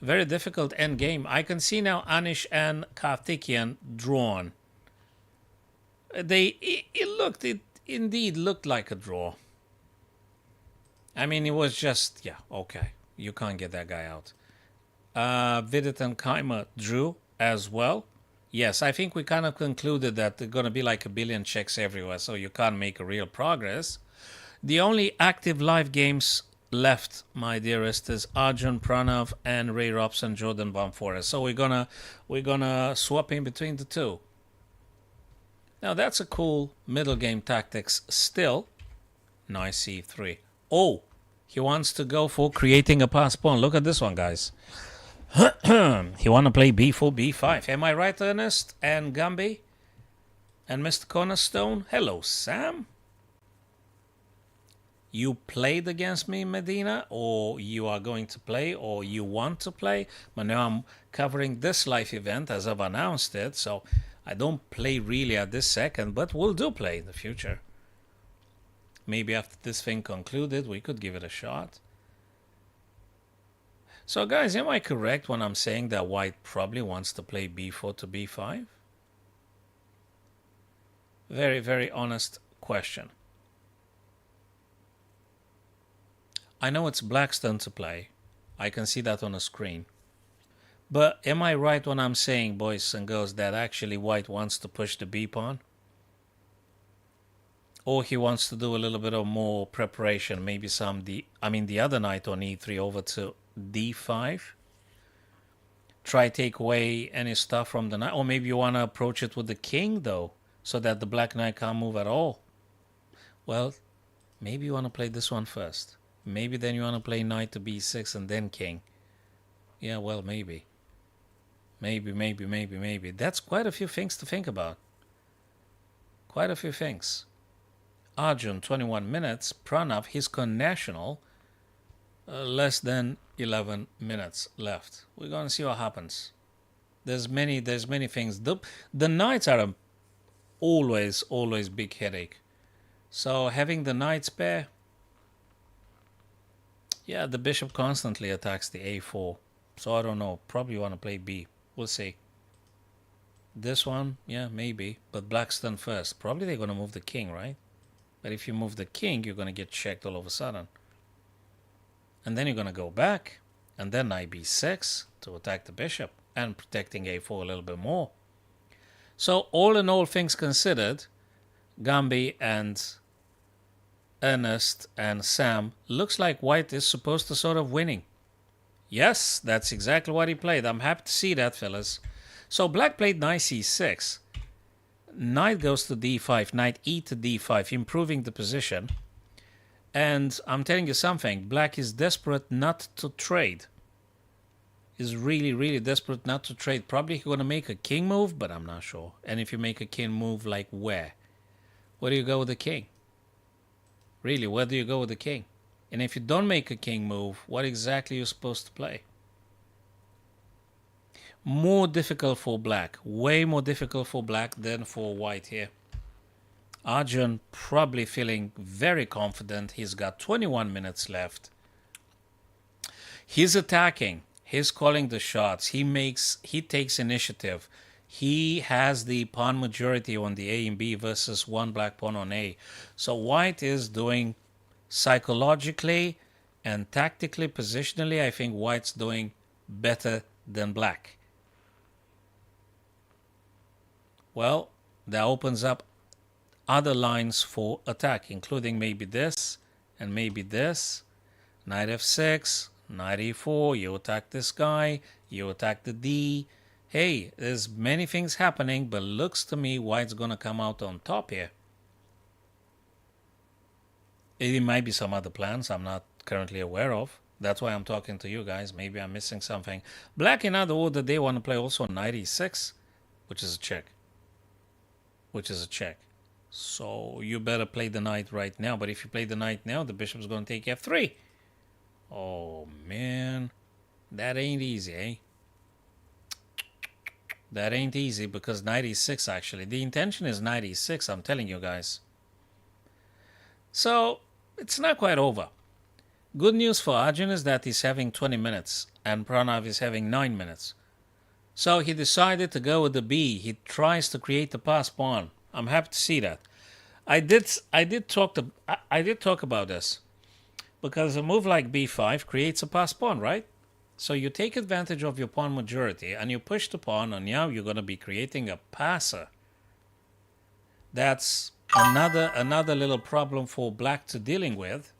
Speaker 1: Very difficult endgame. I can see now Anish and Karthikeyan drawn. It indeed looked like a draw. I mean, it was just, yeah, okay. You can't get that guy out. Vidit and Kaima drew as well. Yes, I think we kind of concluded that there's going to be like a billion checks everywhere, so you can't make a real progress. The only active live games left, my dearest, is Arjun Pranav and Ray Robson, Jordan Bonforest. So we're gonna swap in between the two. Now that's a cool middle game tactics still. Nice c3. Oh, he wants to go for creating a pass pawn. Look at this one, guys. He want to play b4, b5. Am I right, Ernest and Gumby and Mr. Cornerstone? Hello, Sam. You played against me, Medina, or you are going to play, or you want to play. But now I'm covering this live event as I've announced it, so I don't play really at this second, but we'll do play in the future. Maybe after this thing concluded, we could give it a shot. So guys, am I correct when I'm saying that white probably wants to play b4 to b5? Very, very honest question. I know it's black's turn to play. I can see that on the screen. But am I right when I'm saying, boys and girls, that actually white wants to push the b pawn? Or he wants to do a little bit of more preparation, maybe the other knight on e3 over to d5. Try take away any stuff from the knight. Or maybe you want to approach it with the king, though, so that the black knight can't move at all. Well, maybe you want to play this one first. Maybe then you want to play knight to b6 and then king. Yeah, well, maybe. Maybe. That's quite a few things to think about. Quite a few things. Arjun, 21 minutes. Pranav, his connational, less than 11 minutes left. We're going to see what happens. There's many things. The knights are always big headache. So having the knight spare, yeah, the bishop constantly attacks the a4. So I don't know. Probably want to play b. We'll see. This one, yeah, maybe. But black's turn first. Probably they're going to move the king, right? But if you move the king, you're going to get checked all of a sudden. And then you're going to go back. And then knight b6 to attack the bishop. And protecting a4 a little bit more. So all in all, things considered, Gambi and Ernest and Sam, looks like white is supposed to sort of winning. Yes, that's exactly what he played. I'm happy to see that, fellas. So black played knight c6. Knight goes to d5, knight e to d5, improving the position. And I'm telling you something, black is desperate not to trade. Is really desperate not to trade. Probably he's going to make a king move, but I'm not sure. And if you make a king move, like where? Where do you go with the king? Really, where do you go with the king? And if you don't make a king move, what exactly are you supposed to play? More difficult for black. Way more difficult for black than for white here. Arjun probably feeling very confident. He's got 21 minutes left. He's attacking. He's calling the shots. He takes initiative. He has the pawn majority on the A and B versus one black pawn on A. So white is doing psychologically and tactically, positionally, I think white's doing better than black. Well, that opens up other lines for attack, including maybe this and maybe this. Knight f6, knight e4, you attack this guy, you attack the d. Hey, there's many things happening, but looks to me white's going to come out on top here. It might be some other plans I'm not currently aware of. That's why I'm talking to you guys. Maybe I'm missing something. Black, in other order, they want to play also knight e6, which is a check. Which is a check. So you better play the knight right now. But if you play the knight now, the bishop's going to take f3. Oh, man. That ain't easy, eh? That ain't easy because knight e6, actually. The intention is knight e6, I'm telling you guys. So, it's not quite over. Good news for Arjun is that he's having 20 minutes and Pranav is having 9 minutes. So he decided to go with the B. He tries to create the pass pawn. I'm happy to see that. I did talk about this because a move like b5 creates a pass pawn, right? So you take advantage of your pawn majority and you push the pawn, and now you're going to be creating a passer. That's another little problem for black to dealing with.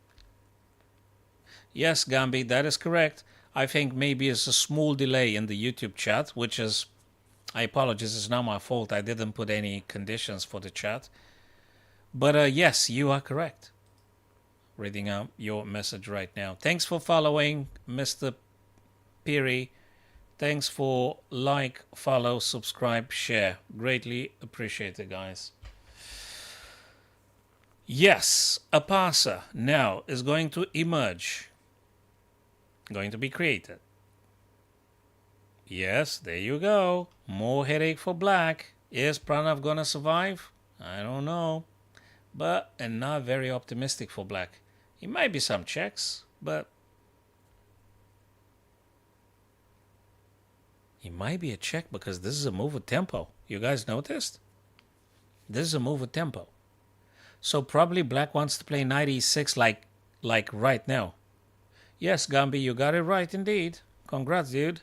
Speaker 1: Yes, Gambi, that is correct. I think maybe it's a small delay in the YouTube chat, which is, I apologize, it's not my fault. I didn't put any conditions for the chat. But yes, you are correct. Reading out your message right now. Thanks for following, Mr. Peary. Thanks for like, follow, subscribe, share. Greatly appreciated, guys. Yes, a passer now is going to emerge. Going to be created. Yes, there you go. More headache for black. Is Pranav gonna survive? I don't know. But, and not very optimistic for black. It might be some checks, but it might be a check because this is a move with tempo. You guys noticed? This is a move with tempo. So probably black wants to play knight e6 like right now. Yes, Gambi, you got it right indeed. Congrats, dude.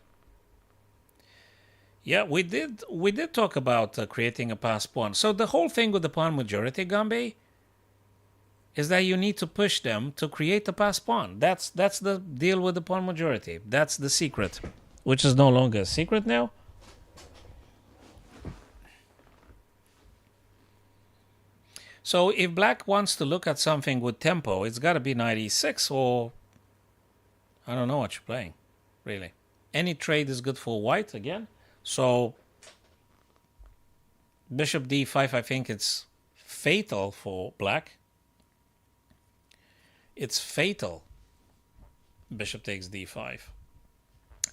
Speaker 1: Yeah, we did talk about creating a pass pawn. So the whole thing with the pawn majority, Gambi, is that you need to push them to create a pass pawn. That's the deal with the pawn majority. That's the secret, which is no longer a secret now. So if black wants to look at something with tempo, it's got to be knight e6 or I don't know what you're playing, really. Any trade is good for white again. So bishop d5, I think it's fatal for black. It's fatal. Bishop takes d5.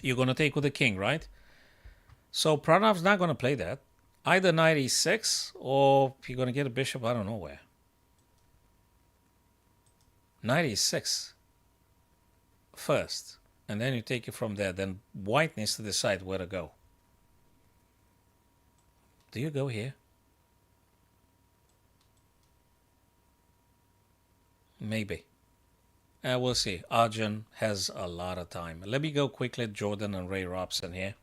Speaker 1: You're going to take with the king, right? So Pranav's not going to play that. Either knight e6 or you're going to get a bishop, I don't know where. Knight e6 first, and then you take it from there. Then white needs to decide where to go. Do you go here? Maybe. We'll see. Arjun has a lot of time. Let me go quickly, Jordan and Ray Robson here.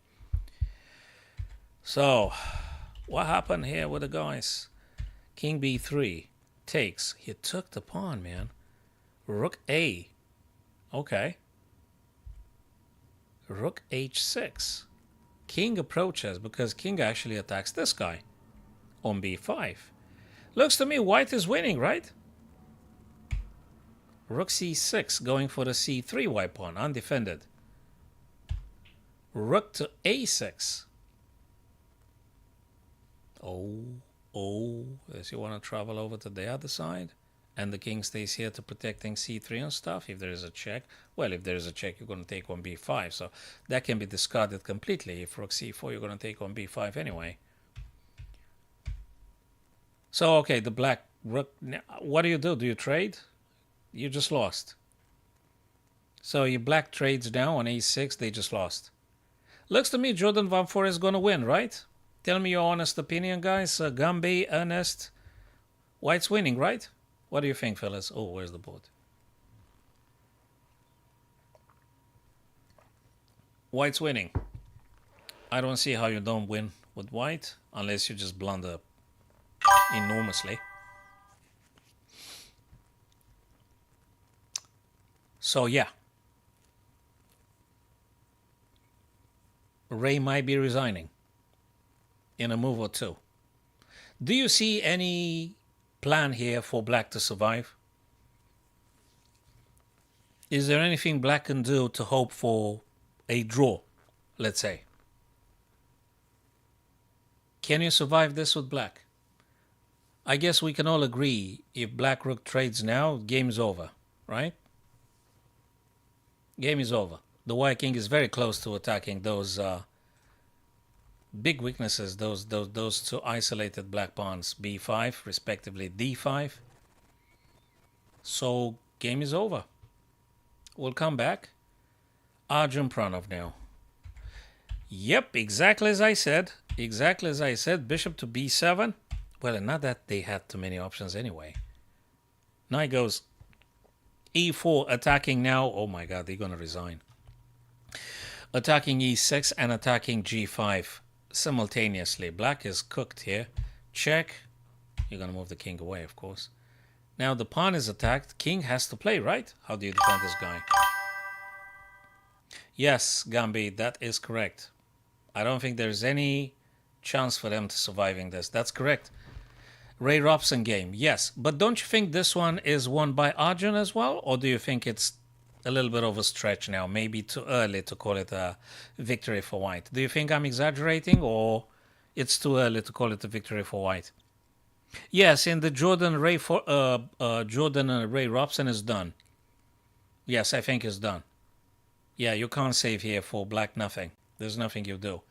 Speaker 1: So, what happened here with the guys? King b3 takes. He took the pawn, man. Rook a. Okay. Rook h6. King approaches because king actually attacks this guy on b5. Looks to me white is winning, right? Rook c6 going for the c3 white pawn, undefended. Rook to a6. Does he want to travel over to the other side? And the king stays here to protecting c3 and stuff. If there is a check, well, if there is a check, you're going to take on b5. So that can be discarded completely. If rook c4, you're going to take on b5 anyway. So, okay, the black rook. What do? Do you trade? You just lost. So your black trades now on a6. They just lost. Looks to me Jordan Van Four is going to win, right? Tell me your honest opinion, guys. Gambi, Ernest. White's winning, right? What do you think, fellas? Oh, where's the board? White's winning. I don't see how you don't win with white unless you just blunder enormously. So yeah, Ray might be resigning in a move or two. Do you see any plan here for black to survive? Is there anything black can do to hope for a draw, let's say? Can you survive this with black? I guess we can all agree if black rook trades now, game's over, right? Game is over. The white king is very close to attacking those big weaknesses, those two isolated black pawns, b5, respectively d5. So game is over. We'll come back. Arjun Pranov now. Yep, exactly as I said. Exactly as I said. Bishop to b7. Well, not that they had too many options anyway. Knight goes e4, attacking now. Oh my god, they're going to resign. Attacking e6 and attacking g5 simultaneously. Black is cooked here. Check. You're going to move the king away, of course. Now the pawn is attacked. King has to play, right? How do you defend this guy? Yes, Gambi, that is correct. I don't think there's any chance for them to surviving this. That's correct. Ray Robson game, yes. But don't you think this one is won by Arjun as well? Or do you think it's a little bit of a stretch now? Maybe too early to call it a victory for white. Do you think I'm exaggerating, or it's too early to call it a victory for white? Yes, in the Jordan Ray Robson is done. Yes, I think it's done. Yeah, you can't save here for black nothing. There's nothing you do.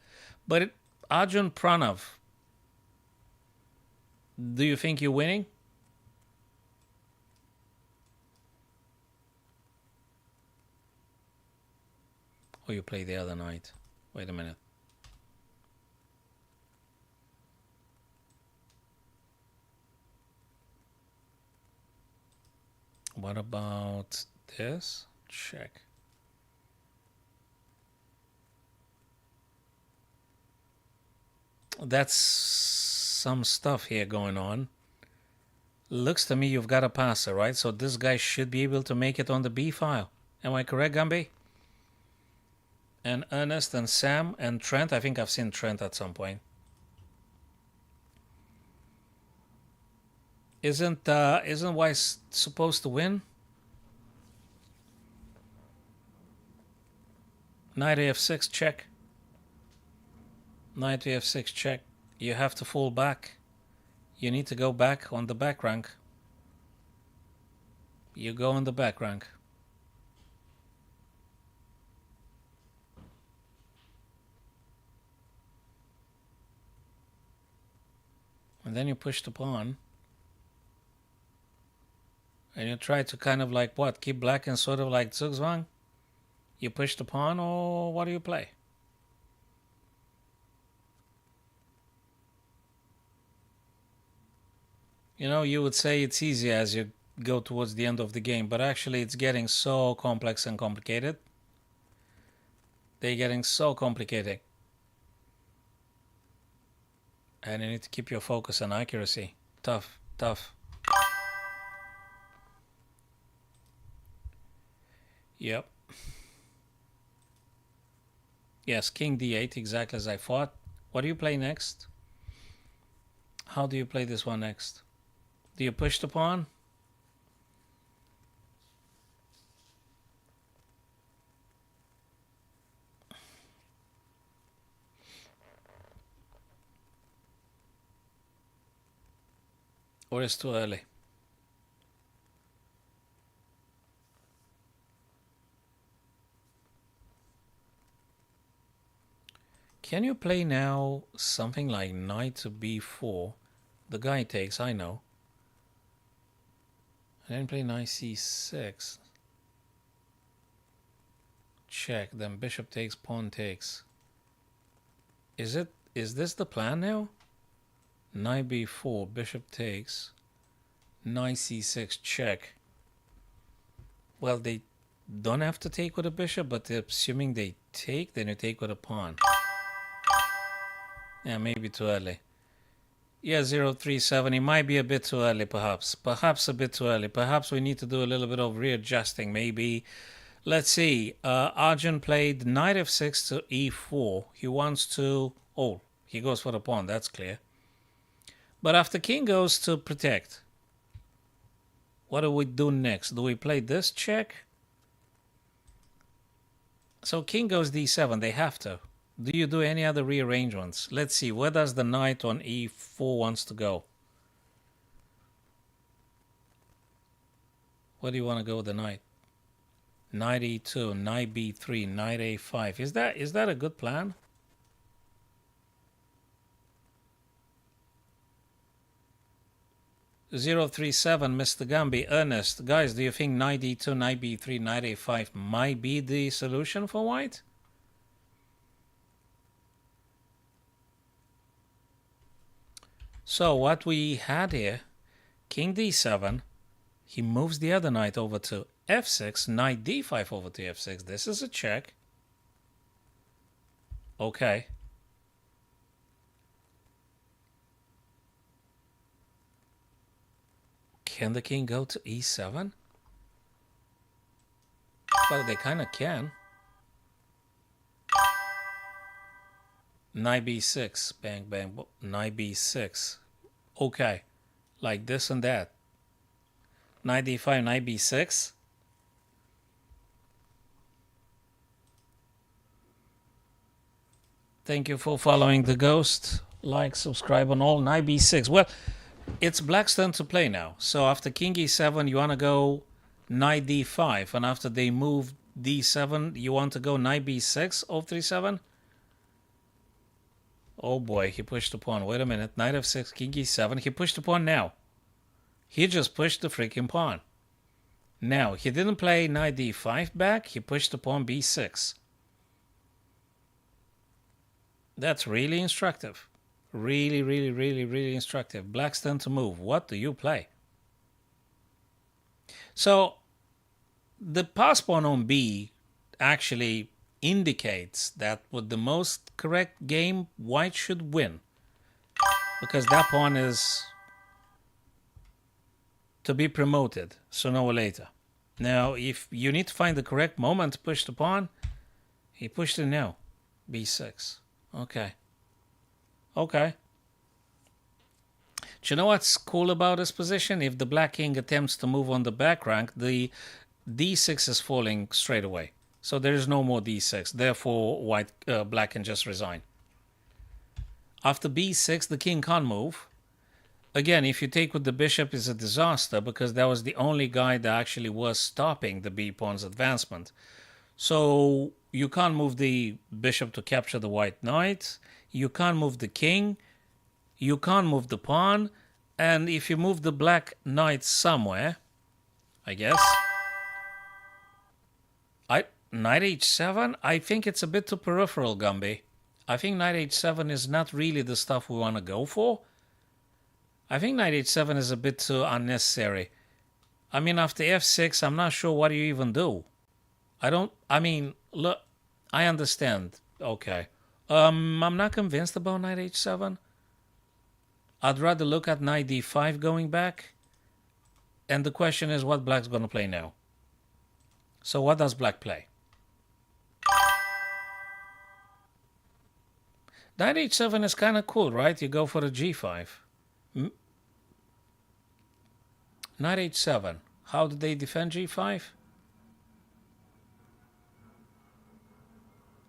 Speaker 1: But Arjun Pranav, do you think you're winning? Or you play the other night? Wait a minute. What about this? Check. That's some stuff here going on. Looks to me you've got a passer, right? So this guy should be able to make it on the B file. Am I correct, Gumby? And Ernest and Sam and Trent. I think I've seen Trent at some point. Isn't White supposed to win? Knight f6 check. Knight f6 check. You have to fall back. You need to go back on the back rank. You go on the back rank. And then you push the pawn. And you try to kind of like what? Keep black in sort of like zugzwang? You push the pawn, or what do you play? You know, you would say it's easy as you go towards the end of the game, but actually it's getting so complex and complicated. They're getting so complicated. And you need to keep your focus and accuracy. Tough, tough. Yep. Yes, king d8, exactly as I thought. What do you play next? How do you play this one next? Do you push the pawn? Or it's too early? Can you play now something like knight to b4? The guy takes, I know. And then play knight c6. Check, then bishop takes, pawn takes. Is this the plan now? Knight b4, bishop takes, knight c6, check. Well, they don't have to take with a bishop, but assuming they take, then you take with a pawn. Yeah, maybe too early. Yeah, 037. It might be a bit too early, perhaps. Perhaps a bit too early. Perhaps we need to do a little bit of readjusting, maybe. Let's see. Arjun played knight f6 to e4. He wants to... Oh, he goes for the pawn. That's clear. But after king goes to protect, what do we do next? Do we play this check? So king goes d7. They have to. Do you do any other rearrangements? Let's see. Where does the knight on e4 wants to go? Where do you want to go with the knight? Knight e2, knight b3, knight a5. Is that a good plan? (037) Mr. Gambi, Ernest, guys, do you think knight d2, knight b3, knight a5 might be the solution for white? So what we had here, king d7, he moves the other knight over to f6, knight d5 over to f6. This is a check. Okay. Can the king go to e7? Well, they kind of can. Knight b6, bang, bang, knight b6. Okay, like this and that. Knight d5, knight b6. Thank you for following the ghost. Like, subscribe on all. Knight b6. Well, it's black's turn to play now. So after king e7, you want to go knight d5. And after they move d7, you want to go knight b6, 037? Oh boy, he pushed the pawn. Wait a minute. Knight f6, king e7. He pushed the pawn now. He just pushed the freaking pawn. Now, he didn't play knight d5 back. He pushed the pawn b6. That's really instructive. Really, really, really, really instructive. Black's turn to move. What do you play? So, the pass pawn on b actually indicates that with the most correct game, white should win. Because that pawn is to be promoted sooner or later. Now, if you need to find the correct moment to push the pawn, he pushed it now. b6. Okay. Okay. Do you know what's cool about this position? If the black king attempts to move on the back rank, the d6 is falling straight away. So there is no more d6. Therefore, black can just resign. After b6, the king can't move. Again, if you take with the bishop, it's a disaster because that was the only guy that actually was stopping the b-pawn's advancement. So you can't move the bishop to capture the white knight. You can't move the king. You can't move the pawn. And if you move the black knight somewhere, I guess. Knight h7, I think it's a bit too peripheral, Gumby. I think knight h7 is not really the stuff we want to go for. I think knight h7 is a bit too unnecessary. I mean, after f6, I'm not sure what do you even do. Look, I understand. Okay. I'm not convinced about knight h7. I'd rather look at knight d5 going back. And the question is what black's going to play now. So what does black play? Knight h7 is kind of cool, right? You go for the g5. Knight h7. How do they defend g5?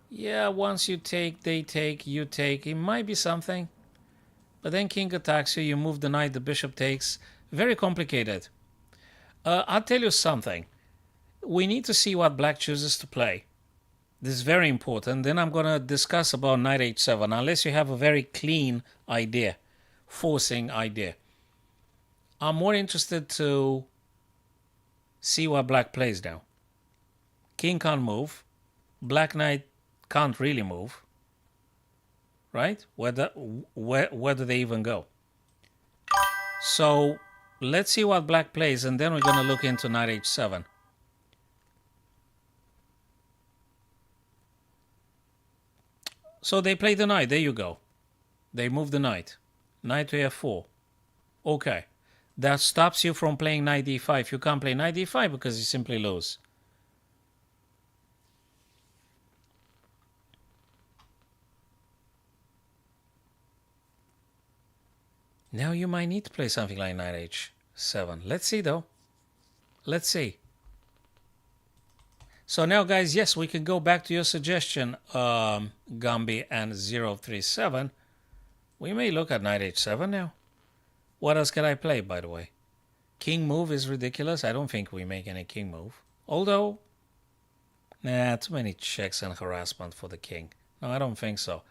Speaker 1: Yeah, once you take, they take, you take. It might be something. But then king attacks you, you move the knight, the bishop takes. Very complicated. I'll tell you something. We need to see what black chooses to play. This is very important. Then I'm going to discuss about knight h7, unless you have a very clean idea, forcing idea. I'm more interested to see what black plays now. King can't move. Black knight can't really move. Right? Where do they even go? So let's see what black plays, and then we're going to look into knight h7. So they play the knight. There you go. They move the knight. Knight to f4. Okay. That stops you from playing knight d5. You can't play knight d5 because you simply lose. Now you might need to play something like knight h7. Let's see though. Let's see. So now guys, yes, we can go back to your suggestion, Gambi and 037. We may look at knight h7 now. What else can I play, by the way? King move is ridiculous. I don't think we make any king move. Although, nah, too many checks and harassment for the king. No, I don't think so.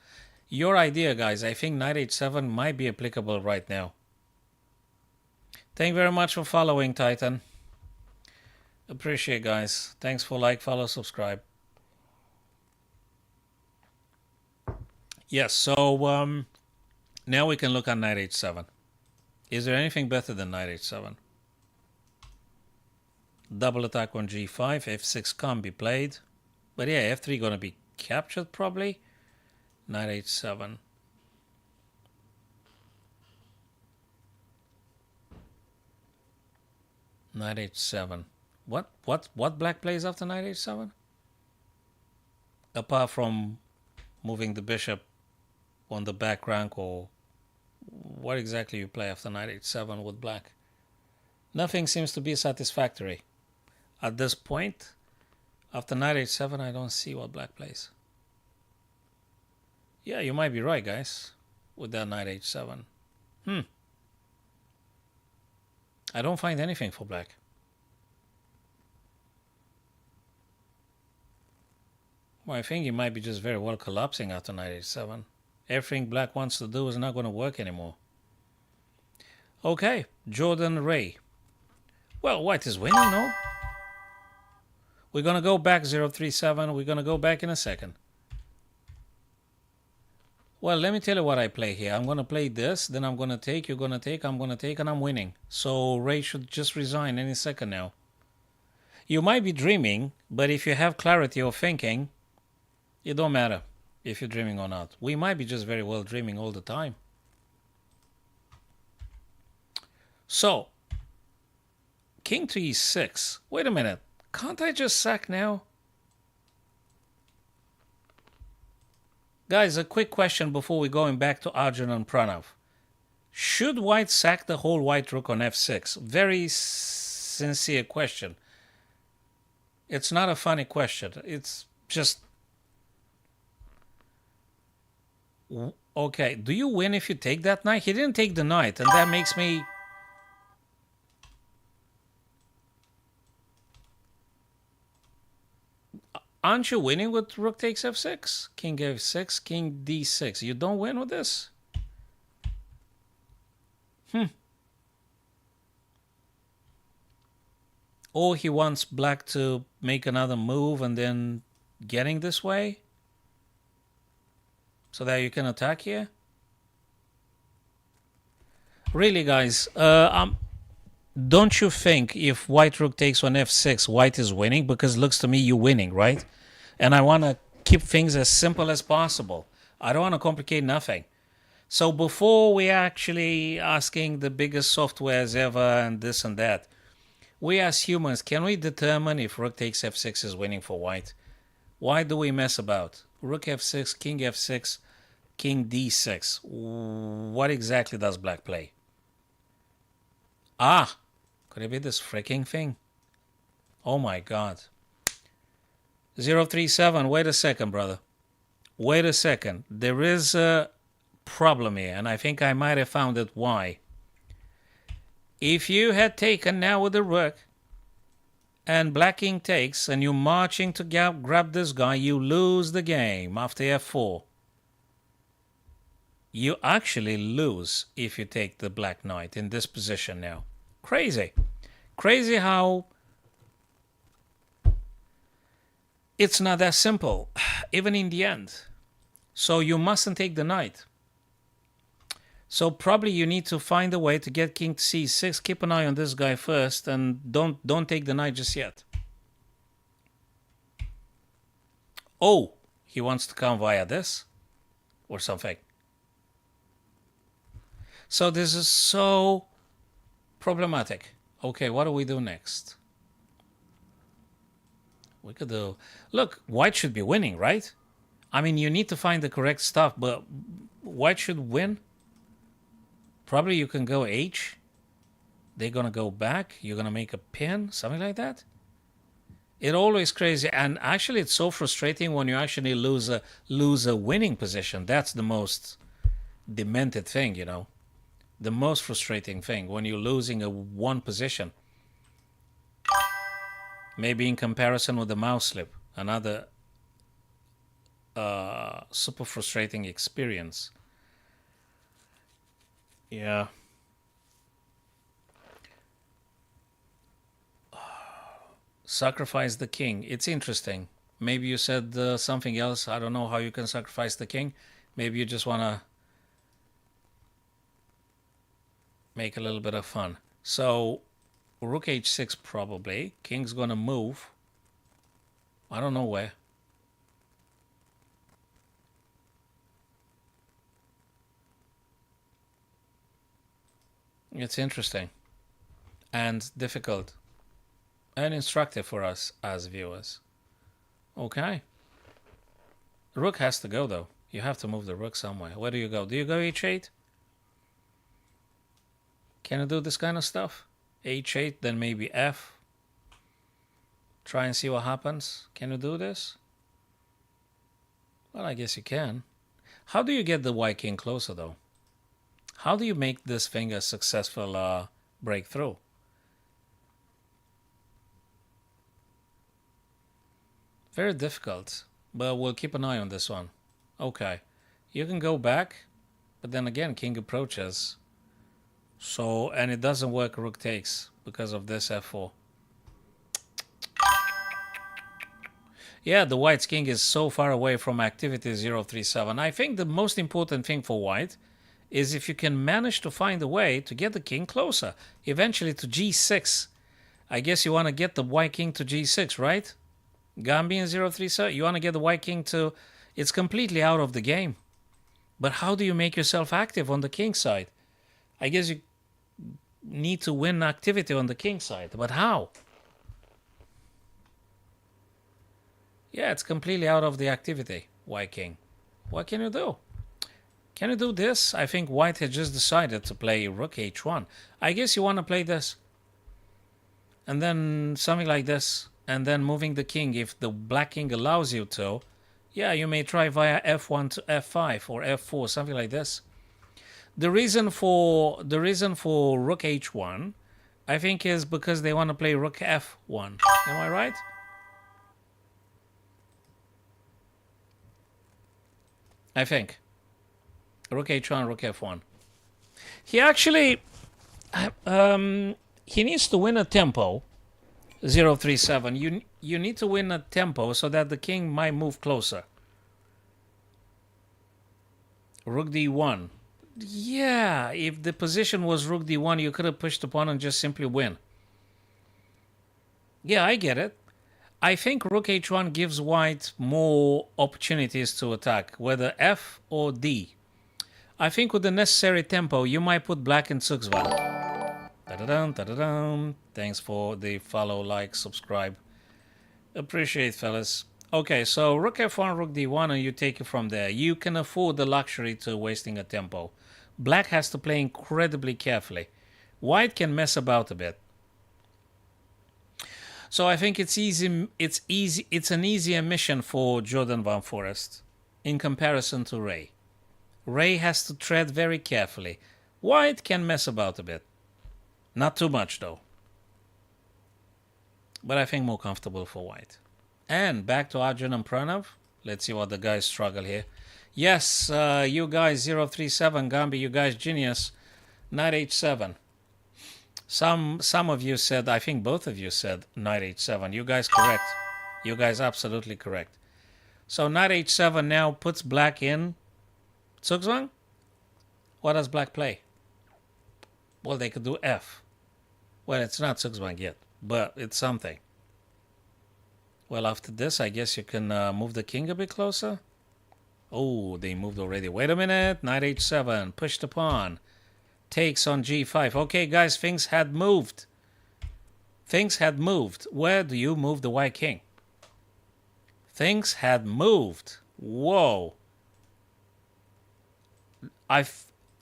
Speaker 1: Your idea, guys, I think knight h7 might be applicable right now. Thank you very much for following, Titan. Appreciate, guys. Thanks for like, follow, subscribe. Yes, so now we can look at knight h7. Is there anything better than knight h7? Double attack on g5, f6 can't be played. But yeah, f3 gonna be captured probably. Knight h7. Knight h7. What black plays after knight h7? Apart from moving the bishop on the back rank, or what exactly you play after knight h7 with black? Nothing seems to be satisfactory. At this point, after knight h7, I don't see what black plays. Yeah, you might be right, guys, with that knight h7. I don't find anything for black. Well, I think he might be just very well collapsing after knight h7. Everything black wants to do is not going to work anymore. Okay, Jordan Ray. Well, white is winning, no? We're going to go back 037. We're going to go back in a second. Well, let me tell you what I play here. I'm going to play this, then I'm going to take, you're going to take, I'm going to take, and I'm winning. So Ray should just resign any second now. You might be dreaming, but if you have clarity of thinking, it don't matter if you're dreaming or not. We might be just very well dreaming all the time. So, king to e6. Wait a minute. Can't I just sack now? Guys, a quick question before we going back to Arjun and Pranav. Should white sack the whole white rook on f6? Very sincere question. It's not a funny question. It's just... Okay, do you win if you take that knight? He didn't take the knight, and that makes me... Aren't you winning with rook takes f6? King f6, king d6. You don't win with this? Or he wants black to make another move and then getting this way? So that you can attack here? Really, guys, don't you think if white rook takes on f6, white is winning? Because it looks to me you're winning, right? And I want to keep things as simple as possible. I don't want to complicate nothing. So before we actually asking the biggest softwares ever and this and that, we as humans, can we determine if rook takes f6 is winning for white? Why do we mess about? Rook f6, king f6, king d6. What exactly does black play? Ah, could it be this freaking thing? Oh my God. 037, wait a second, brother. Wait a second. There is a problem here, and I think I might have found it why. If you had taken now with the rook, and black king takes, and you're marching to grab this guy, you lose the game after f4. You actually lose if you take the black knight in this position now. Crazy. Crazy how it's not that simple, even in the end. So you mustn't take the knight. So probably you need to find a way to get king to c6. Keep an eye on this guy first, and don't take the knight just yet. Oh, he wants to come via this. or something. So this is so problematic. Okay, what do we do next? We could do... Look, white should be winning, right? I mean, you need to find the correct stuff, but white should win. Probably you can go H. They're going to go back. You're going to make a pin, something like that. It always crazy. And actually, it's so frustrating when you actually lose a winning position. That's the most demented thing, you know. The most frustrating thing when you're losing a one position. Maybe in comparison with the mouse slip. Another super frustrating experience. Yeah. Sacrifice the king. It's interesting. Maybe you said something else. I don't know how you can sacrifice the king. Maybe you just want to make a little bit of fun. So, rook h6 probably. King's going to move. I don't know where. It's interesting and difficult and instructive for us as viewers. Okay. Rook has to go though. You have to move the rook somewhere. Where do you go? Do you go h8? Can you do this kind of stuff? h8, then maybe f. Try and see what happens. Can you do this? Well, I guess you can. How do you get the white king closer though? How do you make this thing a successful breakthrough? Very difficult, but we'll keep an eye on this one. Okay, you can go back, but then again, king approaches. So, and it doesn't work, rook takes, because of this f4. Yeah, the white's king is so far away from activity 037. I think the most important thing for white is if you can manage to find a way to get the king closer, eventually to g6. I guess you want to get the white king to g6, right? Gambian 037, you want to get the white king to... It's completely out of the game. But how do you make yourself active on the king side? I guess you need to win activity on the king side, but how? Yeah, it's completely out of the activity, white king. What can you do? Can you do this? I think white had just decided to play rook h1. I guess you want to play this. And then something like this. And then moving the king, if the black king allows you to. Yeah, you may try via f1 to f5 or f4, something like this. The reason for rook h1, I think, is because they want to play rook f1. Am I right? I think. Rook h1, rook f1. He actually, he needs to win a tempo, 037. You need to win a tempo so that the king might move closer. Rook d1. Yeah, if the position was rook d1, you could have pushed the pawn and just simply win. Yeah, I get it. I think rook h1 gives white more opportunities to attack, whether f or d. I think with the necessary tempo, you might put black in Zugzwang. Da-da-dum, da-da-dum. Thanks for the follow, like, subscribe. Appreciate, fellas. Okay, so rook f1, rook d1, and you take it from there. You can afford the luxury to wasting a tempo. Black has to play incredibly carefully. White can mess about a bit. So I think it's an easier mission for Jordan Van Forest in comparison to Ray. Ray has to tread very carefully. White can mess about a bit. Not too much though. But I think more comfortable for white. And back to Arjun and Pranav. Let's see what the guys struggle here. Yes, you guys 037, Gambi, you guys genius. Knight h7. Some of you said, I think both of you said knight h7. You guys correct. You guys absolutely correct. So knight h7 now puts black in Zugzwang. What does black play? Well, they could do f. Well, it's not Zugzwang yet, but it's something. Well, after this, I guess you can move the king a bit closer. Oh, they moved already. Wait a minute. Knight h7. Push the pawn. Takes on g5. Okay, guys, things had moved. Things had moved. Where do you move the white king? Things had moved. Whoa.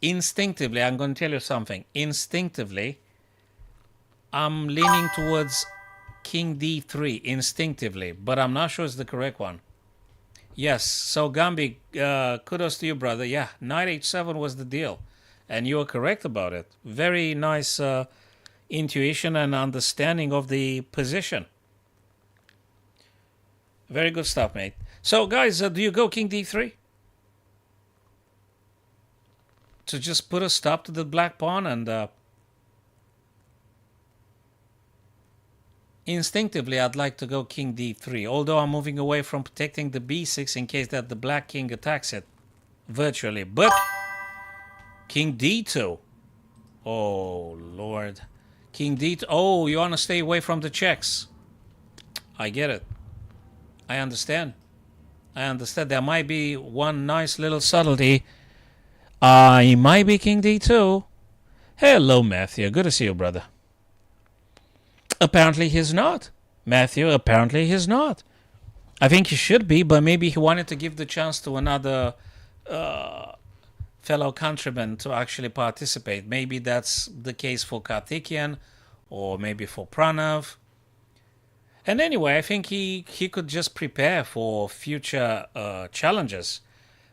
Speaker 1: Instinctively, I'm going to tell you something. Instinctively, I'm leaning towards king d3 instinctively, but I'm not sure it's the correct one. Yes, so Gambi, kudos to you, brother. Yeah, knight h7 was the deal, and you were correct about it. Very nice intuition and understanding of the position. Very good stuff, mate. So, guys, do you go king d3? To just put a stop to the black pawn and... Instinctively, I'd like to go king d3, although I'm moving away from protecting the b6 in case that the black king attacks it virtually. But king d2. Oh, Lord. King d2. Oh, you want to stay away from the checks. I get it. I understand. I understand. There might be one nice little subtlety. It might be king d2. Hello, Matthew. Good to see you, brother. Apparently he's not. Matthew, apparently he's not. I think he should be, but maybe he wanted to give the chance to another fellow countryman to actually participate. Maybe that's the case for Karthikeyan or maybe for Pranav. And anyway, I think he could just prepare for future challenges.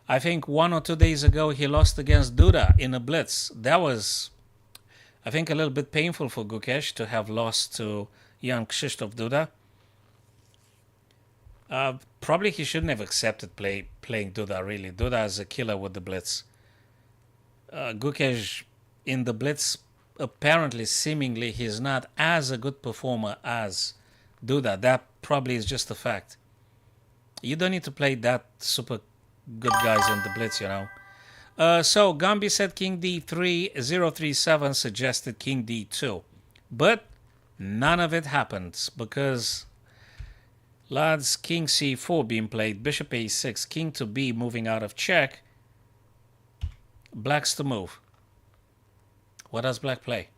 Speaker 1: I think 1 or 2 days ago he lost against Duda in a blitz. That was, I think, a little bit painful for Gukesh to have lost to young Krzysztof Duda. Probably he shouldn't have accepted playing Duda, really. Duda is a killer with the blitz. Gukesh in the blitz, apparently, seemingly, he's not as a good performer as Duda. That probably is just a fact. You don't need to play that super good guys in the blitz, you know. So Gambi said king d3, 037 suggested king d2. But none of it happens because, lads, king c4 being played, bishop a6, king to b moving out of check. Black's to move. What does black play?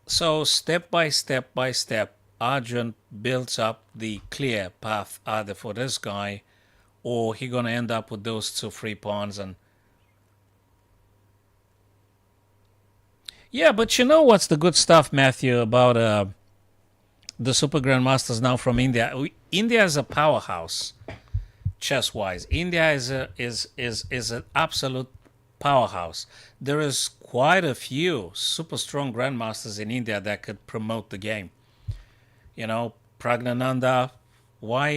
Speaker 1: So step by step by step, Arjun builds up the clear path either for this guy or he gonna end up with those 2 free pawns. And yeah, but you know what's the good stuff, Matthew, about the Super Grandmasters now from India? India is a powerhouse chess-wise. India is an absolute powerhouse. There is quite a few super strong grandmasters in India that could promote the game. You know, Pragnananda. Why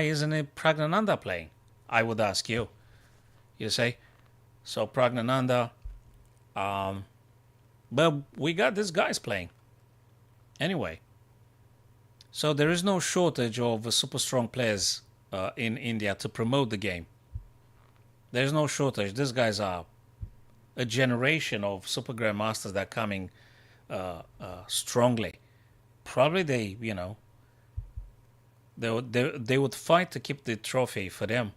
Speaker 1: isn't it Pragnananda playing? I would ask you. You say, so Pragnananda. But we got these guys playing. Anyway, so there is no shortage of super strong players in India to promote the game. There's no shortage. These guys are a generation of super grandmasters that are coming strongly. Probably they, you know, they would fight to keep the trophy for them.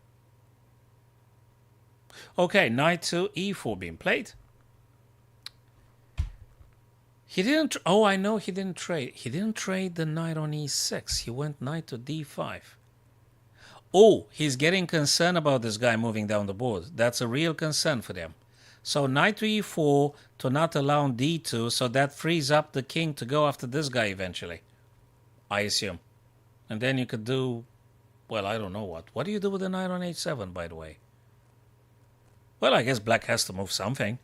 Speaker 1: Okay, knight to e4 being played. He didn't. Oh, I know he didn't trade. He didn't trade the knight on e6. He went knight to d5. Oh, he's getting concerned about this guy moving down the board. That's a real concern for them. So knight to e4 to not allow d2, so that frees up the king to go after this guy eventually, I assume. And then you could do, well, I don't know what. What do you do with the knight on h7, by the way? Well, I guess black has to move something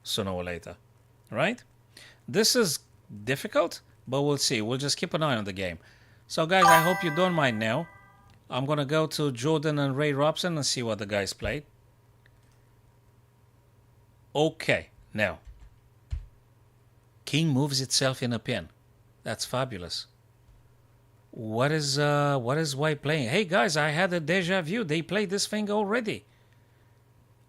Speaker 1: sooner or later, right? This is difficult, but we'll see. We'll just keep an eye on the game. So, guys, I hope you don't mind now. I'm going to go to Jordan and Ray Robson and see what the guys played. Okay, now. King moves itself in a pin. That's fabulous. What is white playing? Hey, guys, I had a deja vu. They played this thing already.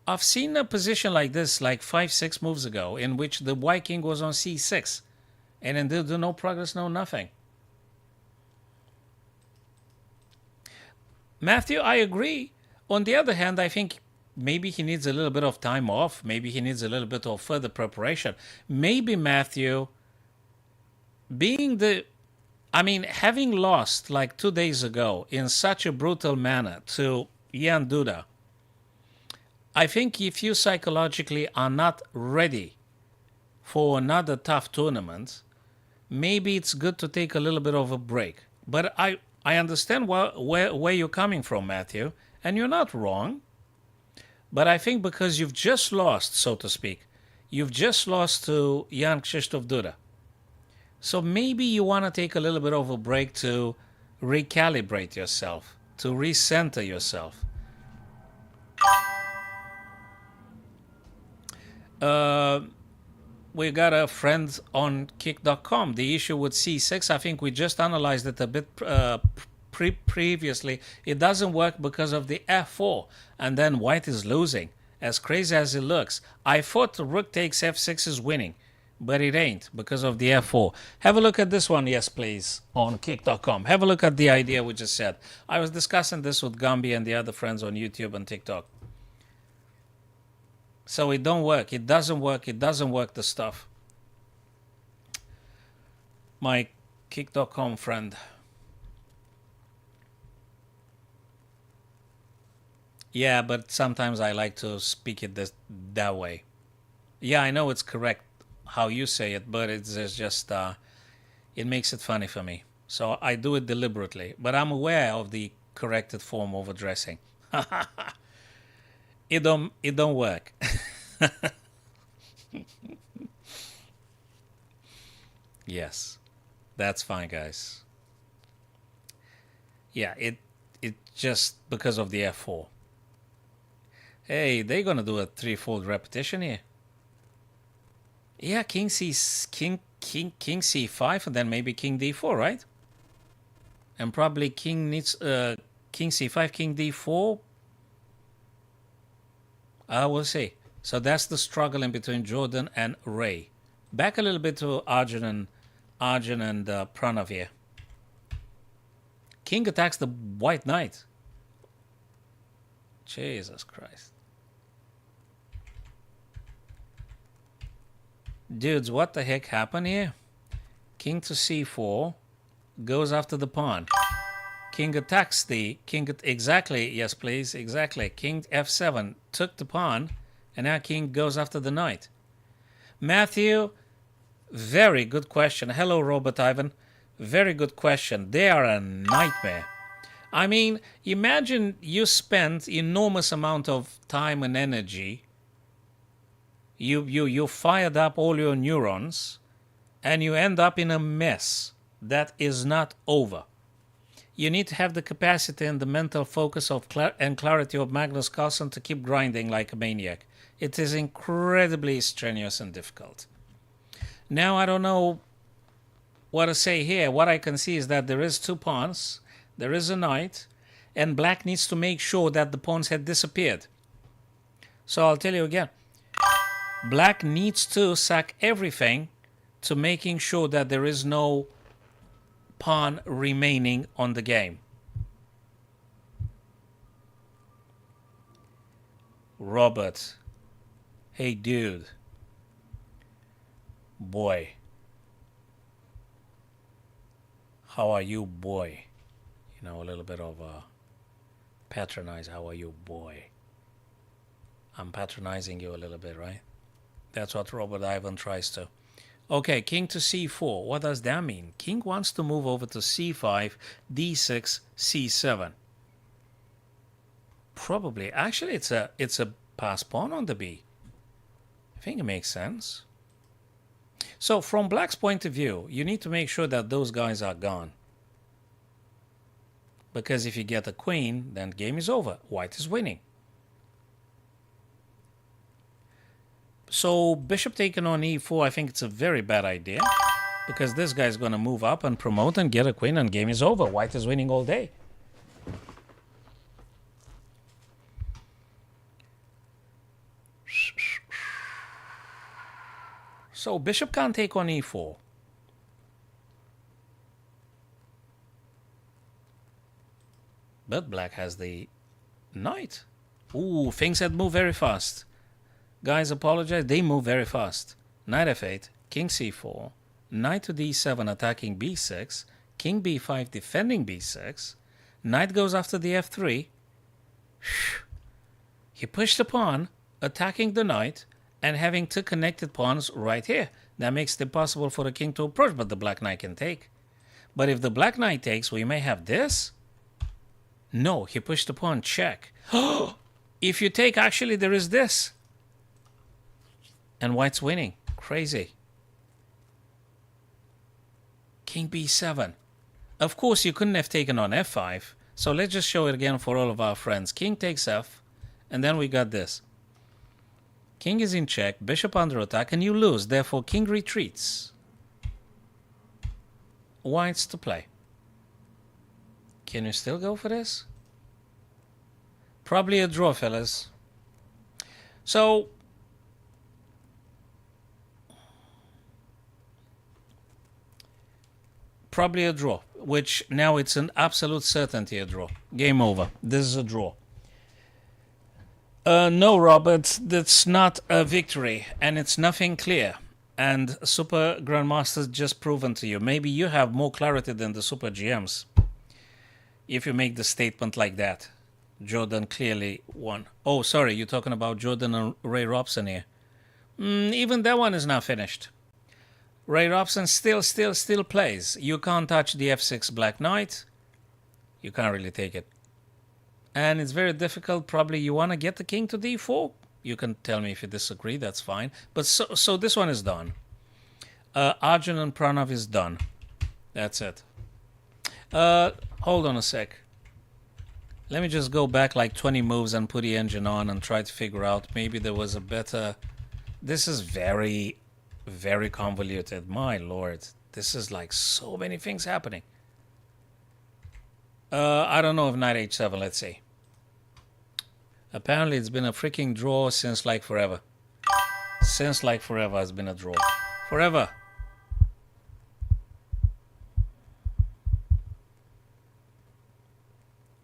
Speaker 1: I've seen a position like this like 5-6 moves ago in which the white king was on c6 and then there's no progress, no nothing. Matthew, I agree. On the other hand, I think maybe he needs a little bit of time off. Maybe he needs a little bit of further preparation. Maybe Matthew, being the, I mean, having lost like 2 days ago in such a brutal manner to Jan Duda, I think if you psychologically are not ready for another tough tournament, maybe it's good to take a little bit of a break. But I understand where you're coming from, Matthew, and you're not wrong. But I think because you've just lost, so to speak, you've just lost to Jan Krzysztof Duda. So maybe you want to take a little bit of a break to recalibrate yourself, to recenter yourself. We got a friend on kick.com. The issue with c6, I think we just analyzed it a bit previously. It doesn't work because of the f4, and then white is losing. As crazy as it looks, I thought rook takes f6 is winning, but it ain't because of the f4. Have a look at this one, yes please, on kick.com. Have a look at the idea we just said. I was discussing this with Gambi and the other friends on YouTube and TikTok. So it don't work. It doesn't work. It doesn't work, the stuff. My kick.com friend. Yeah, but sometimes I like to speak it that way. Yeah, I know it's correct how you say it, but it's just, it makes it funny for me. So I do it deliberately. But I'm aware of the corrected form of addressing. It don't work. Yes, that's fine, guys. Yeah, it just because of the f4. Hey, they're gonna do a threefold repetition here. Yeah, king c5, and then maybe king d4, right? And probably king needs king c5, king d4. We'll see. So that's the struggle in between Jordan and Ray. Back a little bit to Arjun and Pranav here. King attacks the white knight. Jesus Christ. Dudes, what the heck happened here? King to c4 goes after the pawn. King attacks the king. Exactly, yes, please, exactly. King f7 took the pawn, and now king goes after the knight. Matthew, very good question. Hello, Robert Ivan. Very good question. They are a nightmare. I mean, imagine you spend enormous amount of time and energy. You fired up all your neurons, and you end up in a mess that is not over. You need to have the capacity and the mental focus and clarity of Magnus Carlsen to keep grinding like a maniac. It is incredibly strenuous and difficult. Now, I don't know what to say here. What I can see is that there is two pawns, there is a knight, and black needs to make sure that the pawns had disappeared. So I'll tell you again. Black needs to sack everything to making sure that there is no pawn remaining on the game. Robert, hey dude, boy, how are you, boy? You know, a little bit of patronize. How are you, boy? I'm patronizing you a little bit, right? That's what Robert Ivan tries to. Okay, king to c4. What does that mean? King wants to move over to c5, d6, c7. Probably. Actually, it's a pass pawn on the b. I think it makes sense. So from black's point of view, you need to make sure that those guys are gone. Because if you get a queen, then game is over. White is winning. So bishop taken on e4, I think it's a very bad idea. Because this guy's going to move up and promote and get a queen and game is over. White is winning all day. So bishop can't take on e4. But black has the knight. Ooh, things had moved very fast. Guys, apologize. They move very fast. Knight f8, king c4, knight to d7 attacking b6, king b5 defending b6, knight goes after the f3. He pushed a pawn, attacking the knight, and having two connected pawns right here. That makes it impossible for the king to approach, but the black knight can take. But if the black knight takes, we may have this. No, he pushed the pawn, check. If you take, actually, there is this. And white's winning. Crazy. King b7. Of course, you couldn't have taken on f5. So let's just show it again for all of our friends. King takes f, and then we got this. King is in check, bishop under attack, and you lose. Therefore, king retreats. White's to play. Can you still go for this? Probably a draw, fellas. So, probably a draw, which now it's an absolute certainty a draw. Game over. This is a draw. No, Robert, that's not a victory, and it's nothing clear. And Super Grandmasters just proven to you. Maybe you have more clarity than the Super GMs. If you make the statement like that. Jordan clearly won. Oh, sorry, you're talking about Jordan and Ray Robson here. Even that one is not finished. Ray Robson still plays. You can't touch the f6 black knight. You can't really take it. And it's very difficult. Probably you want to get the king to d4. You can tell me if you disagree. That's fine. But so this one is done. Arjun and Pranav is done. That's it. Hold on a sec. Let me just go back like 20 moves and put the engine on and try to figure out. Maybe there was a better... This is very, very convoluted. My lord. This is like so many things happening. I don't know if knight h7. Let's see. Apparently it's been a freaking draw since like forever. Since like forever it's been a draw. Forever.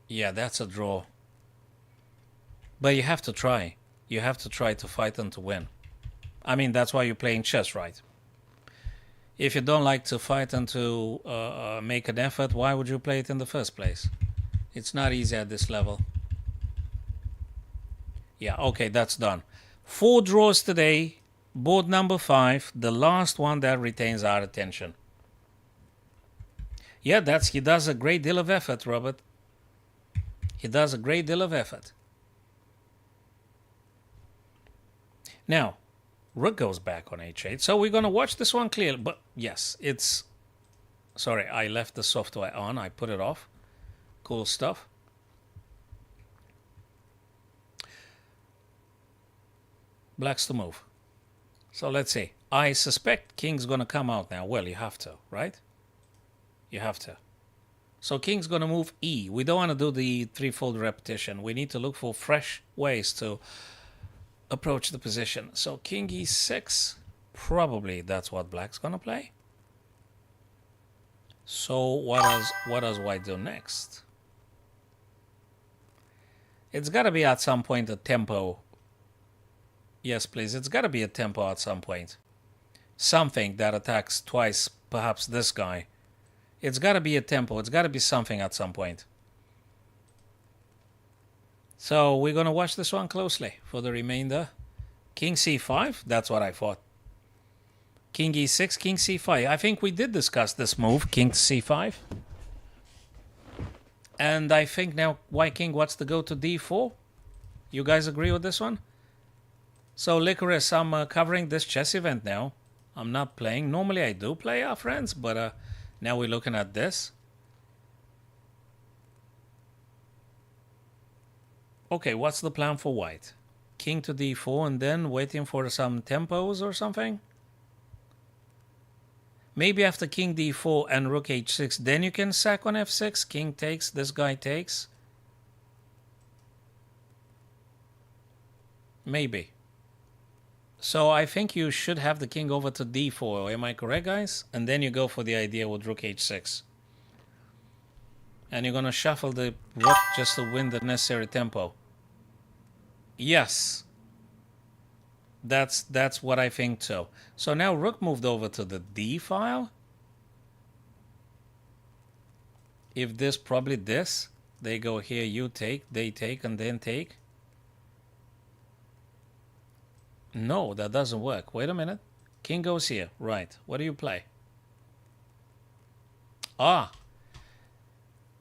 Speaker 1: Yeah, that's a draw. But you have to try. You have to try to fight and to win. I mean, that's why you're playing chess, right? If you don't like to fight and to make an effort, why would you play it in the first place? It's not easy at this level. Yeah, okay, that's done. 4 draws today. Board number 5. The last one that retains our attention. Yeah, he does a great deal of effort, Robert. He does a great deal of effort. Now, rook goes back on h8. So we're going to watch this one clearly. But yes, it's... Sorry, I left the software on. I put it off. Cool stuff. Black's to move. So let's see. I suspect king's going to come out now. Well, you have to, right? You have to. So king's going to move e. We don't want to do the threefold repetition. We need to look for fresh ways to approach the position. So king e6. Probably that's what black's going to play. So what does white do next? It's got to be at some point a tempo. Yes, please. It's got to be a tempo at some point. Something that attacks twice, perhaps this guy. It's got to be a tempo. It's got to be something at some point. So we're going to watch this one closely for the remainder. King c5. That's what I thought. King e6, king c5. I think we did discuss this move, king c5. And I think now white king wants to go to d4. You guys agree with this one? So Licorice, I'm covering this chess event now. I'm not playing. Normally I do play, our friends, but now we're looking at this. Okay, what's the plan for white? King to d4 and then waiting for some tempos or something? Maybe after king d4 and rook h6, then you can sack on f6. King takes, this guy takes. Maybe. So I think you should have the king over to d4. Am I correct, guys? And then you go for the idea with rook h6. And you're going to shuffle the rook just to win the necessary tempo. Yes. That's what I think too. So now rook moved over to the D file. If this, probably this. They go here, you take, they take, and then take. No, that doesn't work. Wait a minute. King goes here. Right. What do you play? Ah,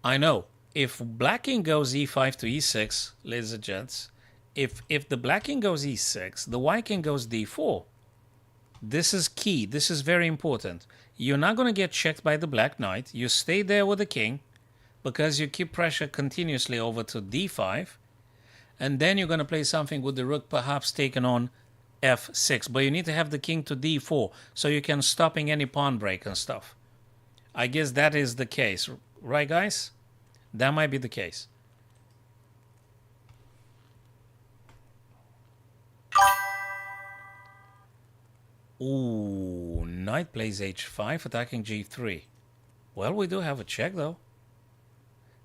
Speaker 1: I know. If black king goes e5 to e6, ladies and gents, if the black king goes e6, the white king goes d4. This is key. This is very important. You're not going to get checked by the black knight. You stay there with the king because you keep pressure continuously over to d5. And then you're going to play something with the rook perhaps taken on f6. But you need to have the king to d4 so you can stopping any pawn break and stuff. I guess that is the case. Right, guys? That might be the case. Ooh, knight plays h5, attacking g3. Well, we do have a check, though.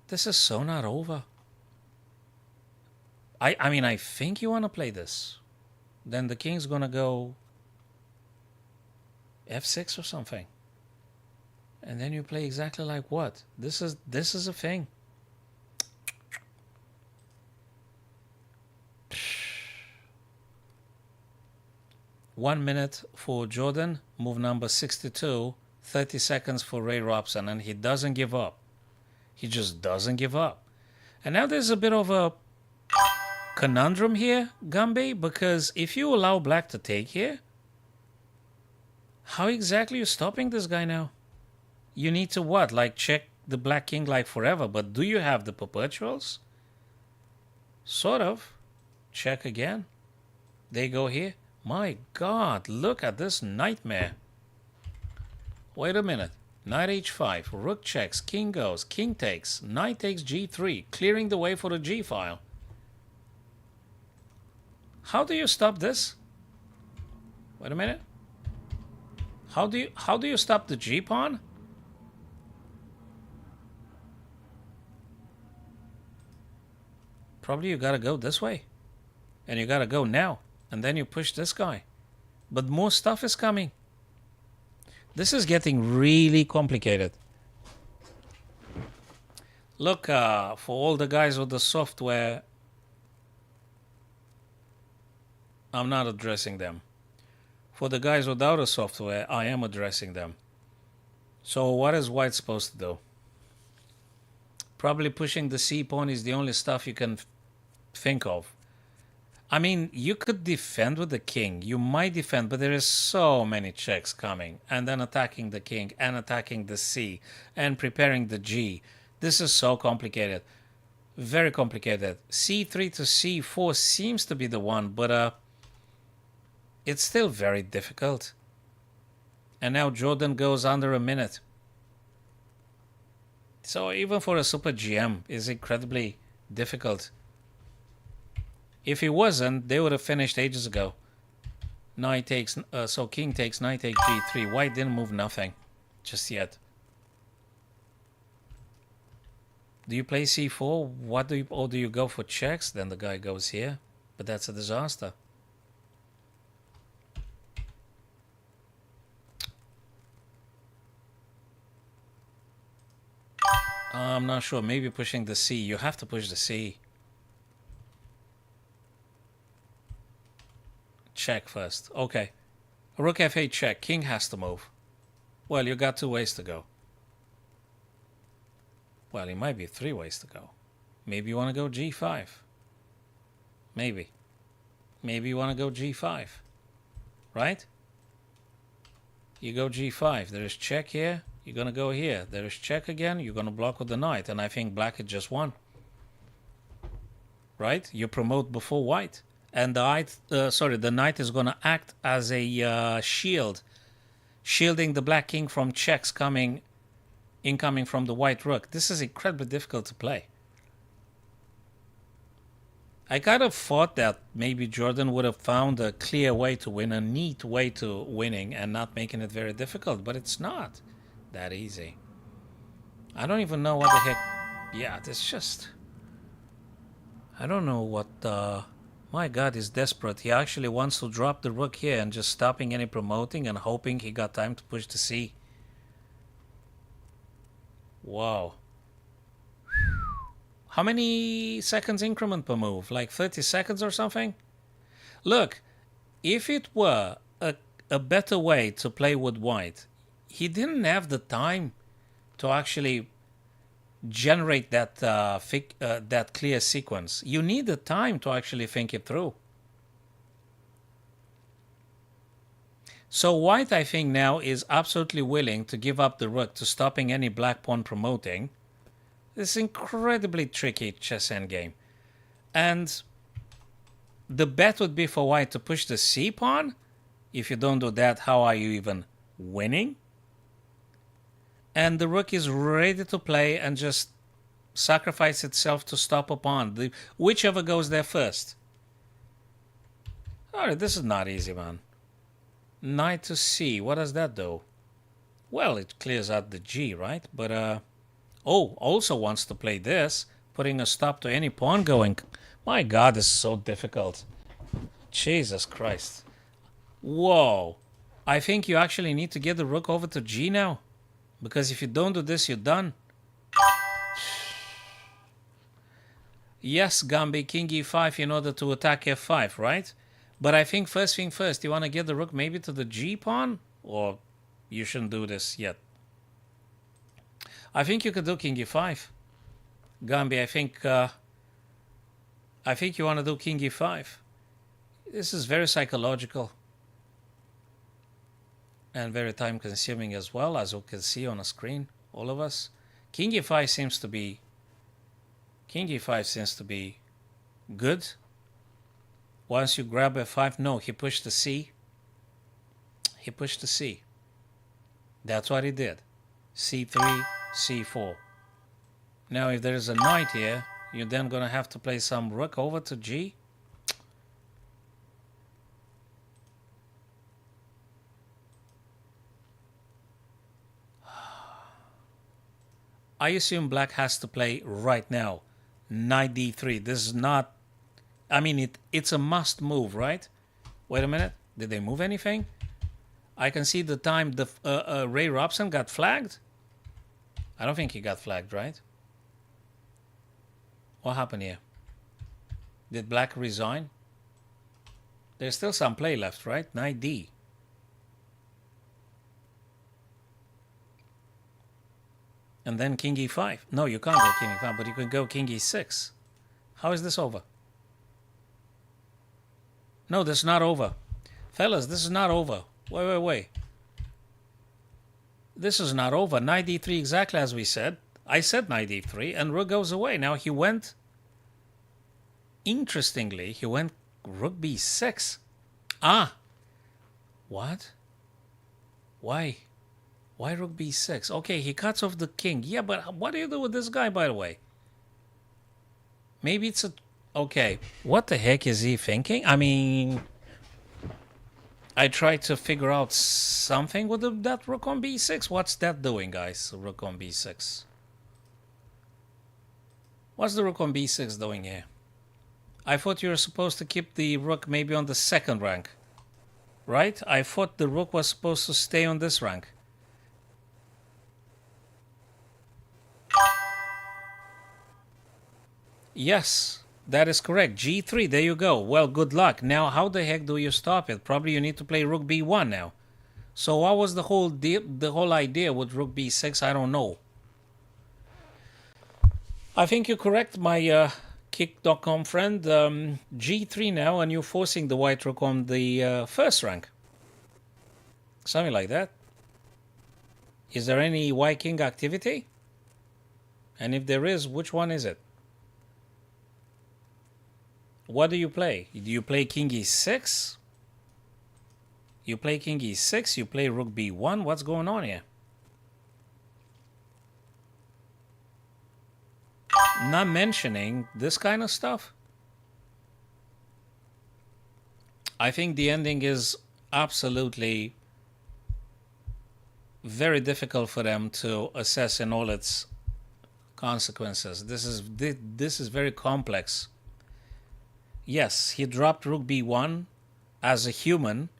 Speaker 1: This is so not over. I mean, I think you want to play this. Then the king's going to go f6 or something. And then you play exactly like what? This is a thing. One minute for Jordan, move number 62, 30 seconds for Ray Robson, and he doesn't give up. He just doesn't give up. And now there's a bit of a conundrum here, Gumby, because if you allow black to take here, how exactly are you stopping this guy now? You need to what? Like check the black king like forever, but do you have the perpetuals? Sort of. Check again. They go here. My God, look at this nightmare. Wait a minute. Knight h5, rook checks, king goes, king takes, knight takes g3, clearing the way for the g file. How do you stop this? Wait a minute. How do you stop the g pawn? Probably you gotta go this way. And you gotta go now. And then you push this guy. But more stuff is coming. This is getting really complicated. Look, for all the guys with the software, I'm not addressing them. For the guys without a software, I am addressing them. So what is white supposed to do? Probably pushing the c pawn is the only stuff you can think of. I mean, you could defend with the king. You might defend, but there is so many checks coming. And then attacking the king and attacking the c and preparing the g. This is so complicated. Very complicated. c3 to c4 seems to be the one, but it's still very difficult. And now Jordan goes under a minute. So even for a super GM, it's incredibly difficult. If he wasn't, they would have finished ages ago. Knight takes, so king takes, knight takes g3. White didn't move nothing just yet. Do you play c4? What do you, or do you go for checks? Then the guy goes here, but that's a disaster. I'm not sure. Maybe pushing the c. You have to push the c. Check first. Okay. Rook f8 check. King has to move. Well, you got 2 ways to go. Well, it might be 3 ways to go. Maybe you want to go g5. Maybe. Maybe you want to go g5. Right? You go g5. There is check here. You're going to go here. There is check again. You're going to block with the knight. And I think black had just won. Right? You promote before white. And the knight is going to act as a shield, shielding the black king from checks incoming from the white rook. This is incredibly difficult to play. I kind of thought that maybe Jordan would have found a clear way to win, a neat way to winning, and not making it very difficult, but it's not that easy. I don't even know what the heck. Yeah, this just... I don't know what... My god, he's desperate. He actually wants to drop the rook here and just stopping any promoting and hoping he got time to push the c. Wow. How many seconds increment per move? Like 30 seconds or something? Look, if it were a better way to play with white, he didn't have the time to actually generate that clear sequence. You need the time to actually think it through. So white, I think, now is absolutely willing to give up the rook to stopping any black pawn promoting. This incredibly tricky chess endgame. And the bet would be for white to push the c pawn. If you don't do that, how are you even winning? And the rook is ready to play and just sacrifice itself to stop a pawn. Whichever goes there first. Alright, this is not easy, man. Knight to c. What does that do? Well, it clears out the g, right? But, oh, also wants to play this, putting a stop to any pawn going. My god, this is so difficult. Jesus Christ. Whoa. I think you actually need to get the rook over to g now. Because if you don't do this, you're done. Yes, Gambi, king e5 in order to attack f5, right? But I think first thing first, you want to get the rook maybe to the g pawn? Or you shouldn't do this yet. I think you could do king e5. Gambi, I think you want to do king e5. This is very psychological. And very time consuming as well, as you can see on the screen, all of us. King e5 seems to be good. Once you grab f5, no, he pushed the c. He pushed the c. That's what he did. c3, c4. Now if there is a knight here, you're then going to have to play some rook over to g. I assume black has to play right now. Knight d3. This is not... I mean, it's a must move, right? Wait a minute. Did they move anything? I can see the time Ray Robson got flagged. I don't think he got flagged, right? What happened here? Did black resign? There's still some play left, right? Knight d. And then king e5. No, you can't go king e5, but you can go king e6. How is this over? No, this is not over. Fellas, this is not over. Wait. This is not over. Knight d3 exactly as we said. I said knight d3 and rook goes away. Now he went... Interestingly, he went rook b6. Ah! What? Why? Why rook b6? Okay, he cuts off the king. Yeah, but what do you do with this guy, by the way? Maybe it's a... Okay, what the heck is he thinking? I mean... I tried to figure out something with that rook on b6. What's that doing, guys? Rook on b6. What's the rook on b6 doing here? I thought you were supposed to keep the rook maybe on the second rank. Right? I thought the rook was supposed to stay on this rank. Yes, that is correct. g3, there you go. Well, good luck. Now, how the heck do you stop it? Probably you need to play rook b1 now. So what was the whole idea with rook b6? I don't know. I think you're correct, my kick.com friend. g3 now, and you're forcing the white rook on the first rank. Something like that. Is there any white king activity? And if there is, which one is it? What do you play? Do you play king e6? You play king e6, you play rook b1. What's going on here? Not mentioning this kind of stuff. I think the ending is absolutely very difficult for them to assess in all its consequences. This is very complex. Yes, he dropped rook b1. As a human,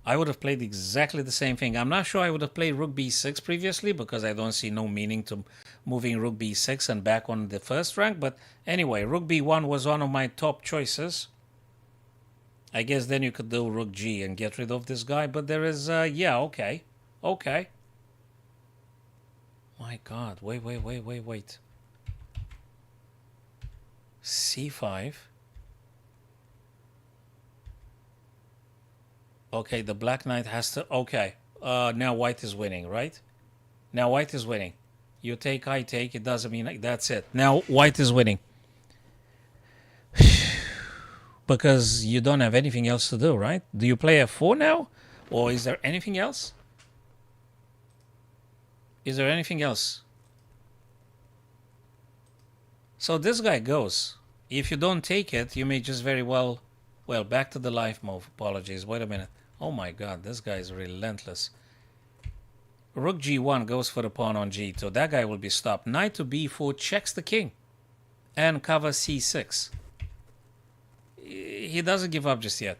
Speaker 1: I would have played exactly the same thing. I'm not sure I would have played rook b6 previously because I don't see no meaning to moving rook b6 and back on the first rank. But anyway, rook b1 was one of my top choices. I guess then you could do rook g and get rid of this guy. But there is, yeah, okay. Okay. My God, wait. c5. Okay, the black knight has to... Okay, now white is winning, right? Now white is winning. You take, I take. It doesn't mean... That's it. Now white is winning. Because you don't have anything else to do, right? Do you play f4 now? Or is there anything else? Is there anything else? So this guy goes. If you don't take it, you may just very well... Well, back to the life move. Apologies. Wait a minute. Oh my God, this guy is relentless. Rook g1 goes for the pawn on g2. That guy will be stopped. Knight to b4 checks the king. And covers c6. He doesn't give up just yet.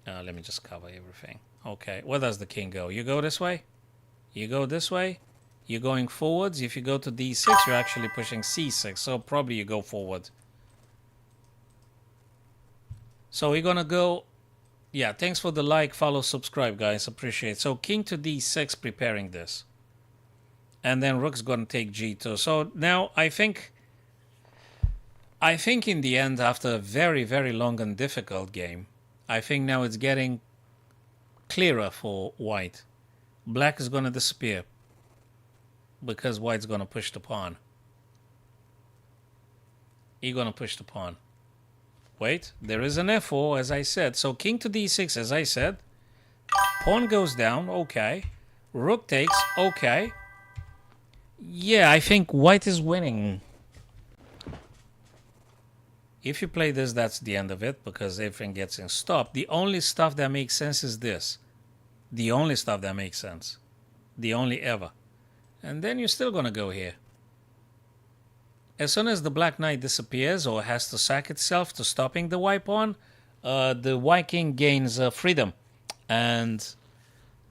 Speaker 1: Let me just cover everything. Okay, where does the king go? You go this way? You go this way? You're going forwards. If you go to d6, you're actually pushing c6. So probably you go forward. So we're gonna go... Yeah, thanks for the like, follow, subscribe, guys. Appreciate it. So king to d6 preparing this. And then rook's gonna take g2. So now I think in the end, after a very, very long and difficult game, I think now it's getting clearer for white. Black is gonna disappear. Because white's gonna push the pawn. He's gonna push the pawn. Wait, there is an f4, as I said. So king to d6, as I said. Pawn goes down, okay. Rook takes, okay. Yeah, I think white is winning. If you play this, that's the end of it, because everything gets in stop. The only stuff that makes sense is this. The only stuff that makes sense. The only ever. And then you're still going to go here. As soon as the black knight disappears or has to sack itself to stopping the white pawn, the white king gains freedom. And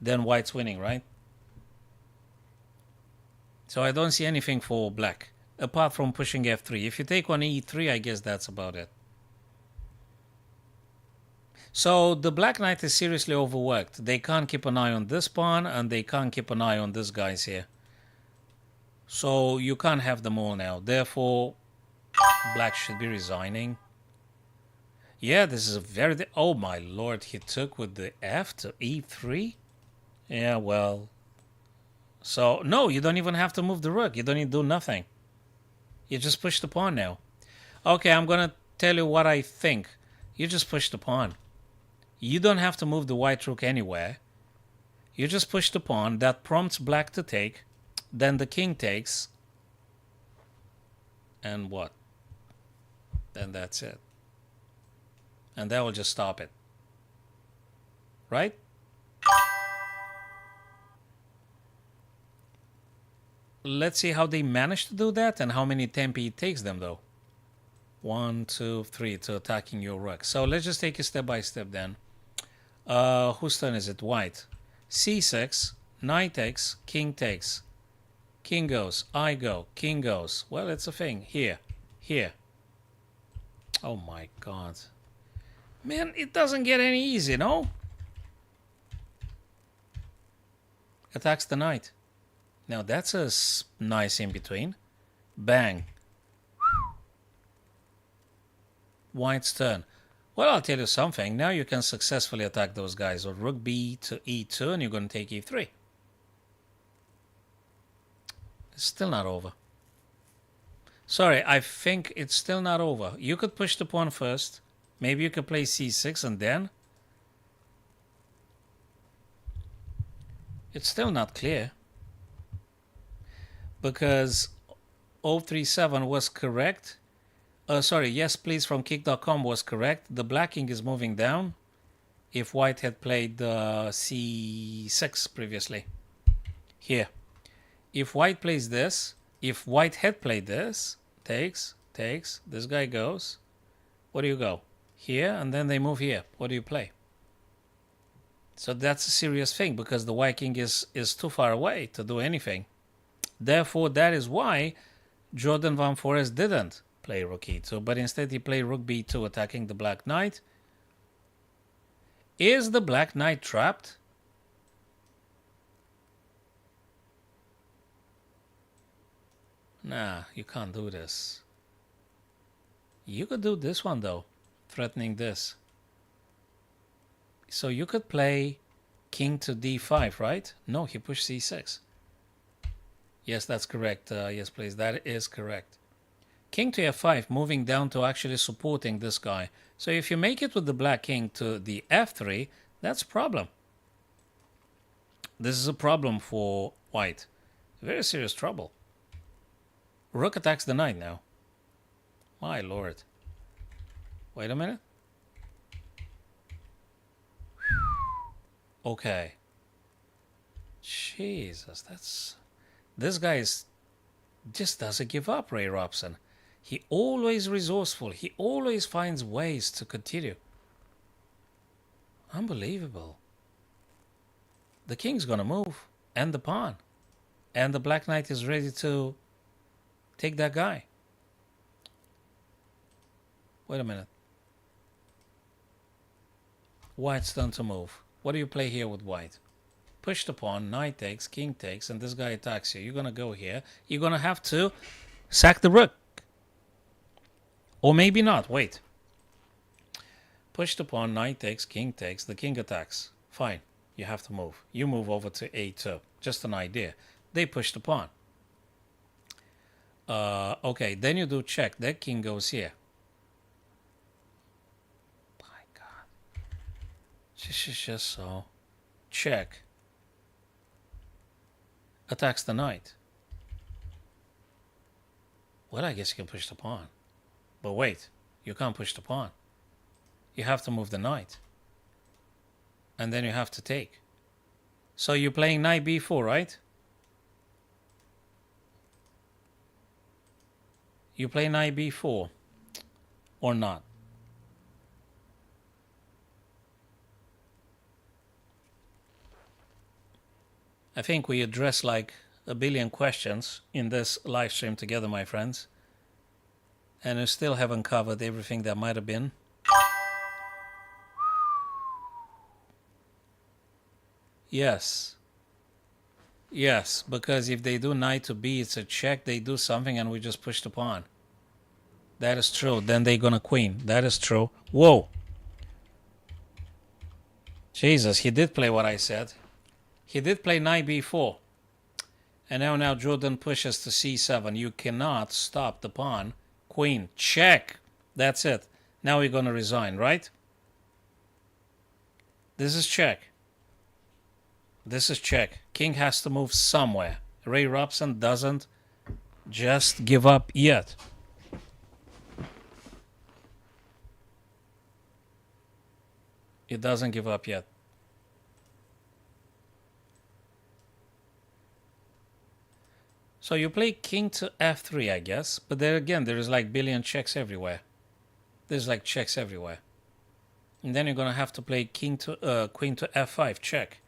Speaker 1: then white's winning, right? So I don't see anything for black, apart from pushing f3. If you take on e3, I guess that's about it. So the black knight is seriously overworked. They can't keep an eye on this pawn, and they can't keep an eye on this guy's here. So you can't have them all now. Therefore, black should be resigning. Yeah, this is a very... Oh my lord, he took with the f to e3? Yeah, well... So, no, you don't even have to move the rook. You don't need to do nothing. You just push the pawn now. Okay, I'm going to tell you what I think. You just push the pawn. You don't have to move the white rook anywhere. You just push the pawn. That prompts black to take. Then the king takes. And what? Then that's it. And that will just stop it. Right? Let's see how they manage to do that and how many tempi it takes them, though. 1, 2, 3 to attacking your rook. So let's just take it step by step then. Whose turn is it? White. c6, knight takes, king takes. King goes, I go, king goes. Well, it's a thing. Here, here. Oh my god. Man, it doesn't get any easy, no? Attacks the knight. Now that's a nice in between. Bang. White's turn. Well, I'll tell you something. Now you can successfully attack those guys. Or rook b to e2 and you're going to take e3. It's still not over. Sorry, I think it's still not over. You could push the pawn first. Maybe you could play c6 and then... It's still not clear. Because 037 was correct. Sorry, yes please from kick.com was correct. The black king is moving down. If white had played c6 previously. Here. If white plays this, if white had played this, takes, this guy goes. What do you go? Here, and then they move here. What do you play? So that's a serious thing because the white king is too far away to do anything. Therefore, that is why Jordan Van Forest didn't play rook e2, but instead he played rook b2 attacking the black knight. Is the black knight trapped? Nah, you can't do this. You could do this one though, threatening this. So you could play king to d5, right? No, he pushed c6. Yes, that's correct. Yes, please, that is correct. King to f5, moving down to actually supporting this guy. So if you make it with the black king to the f3, that's a problem. This is a problem for white. Very serious trouble. Rook attacks the knight now. My lord. Wait a minute. Okay. Jesus, that's... This guy just doesn't give up, Ray Robson. He always resourceful. He always finds ways to continue. Unbelievable. The king's gonna move. And the pawn. And the black knight is ready to take that guy. Wait a minute. White's turn to move. What do you play here with white? Push the pawn, knight takes, king takes, and this guy attacks you. You're going to go here. You're going to have to sack the rook. Or maybe not. Wait. Push the pawn, knight takes, king takes, the king attacks. Fine. You have to move. You move over to a2. Just an idea. They push the pawn. Okay, then you do check. That king goes here. My God. Just so. Check. Attacks the knight. Well, I guess you can push the pawn. But wait, you can't push the pawn. You have to move the knight. And then you have to take. So you're playing knight b4, right? You play knight b4 or not? I think we addressed like a billion questions in this live stream together, my friends. And we still haven't covered everything that might have been. Yes. Yes, because if they do knight to b, it's a check. They do something and we just push the pawn. That is true. Then they're gonna queen. That is true. Whoa. Jesus, he did play what I said. He did play knight b4. And now Jordan pushes to c7. You cannot stop the pawn. Queen. Check. That's it. Now we're going to resign, right? This is check. This is check. King has to move somewhere. Ray Robson doesn't just give up yet. It doesn't give up yet. So you play king to f3, I guess. But there again, there is like billion checks everywhere. There's like checks everywhere. And then you're going to have to play queen to f5, check.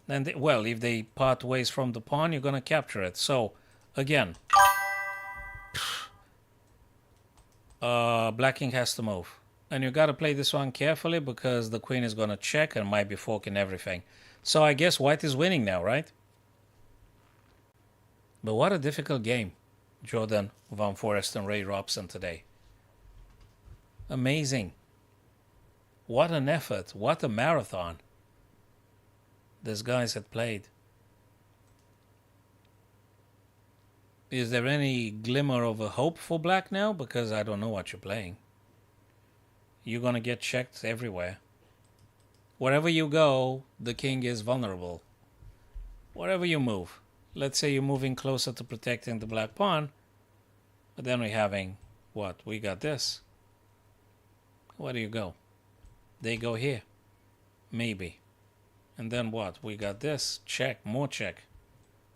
Speaker 1: Then, well, if they part ways from the pawn, you're going to capture it. So, again, black king has to move. And you got to play this one carefully because the queen is going to check and might be forking everything. So I guess white is winning now, right? But what a difficult game, Jordan Van Forest and Ray Robson today. Amazing. What an effort. What a marathon these guys had played. Is there any glimmer of a hope for black now? Because I don't know what you're playing. You're going to get checked everywhere. Wherever you go, the king is vulnerable. Wherever you move. Let's say you're moving closer to protecting the black pawn. But then we're having, what? We got this. Where do you go? They go here. Maybe. And then what? We got this. Check. More check.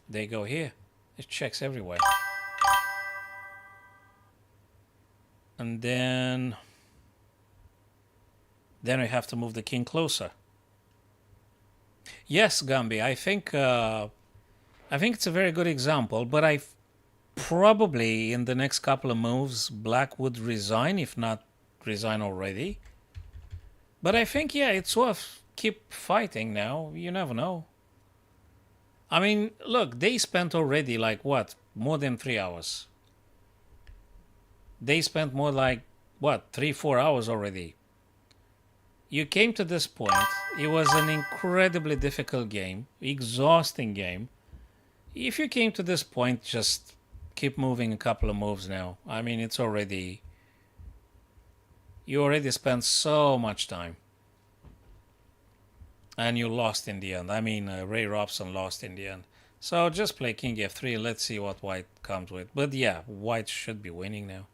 Speaker 1: They go here. It checks everywhere. And then we have to move the king closer. Yes, Gambi, I think it's a very good example, but I probably in the next couple of moves black would resign, if not resign already. But I think, yeah, it's worth keep fighting now. You never know. I mean, look, they spent already like what? More than 3 hours. They spent more like what? 3-4 hours already. You came to this point. It was an incredibly difficult game, exhausting game. If you came to this point, just keep moving a couple of moves now. I mean, it's already... You already spent so much time. And you lost in the end. I mean, Ray Robson lost in the end. So just play king f3. Let's see what white comes with. But yeah, white should be winning now.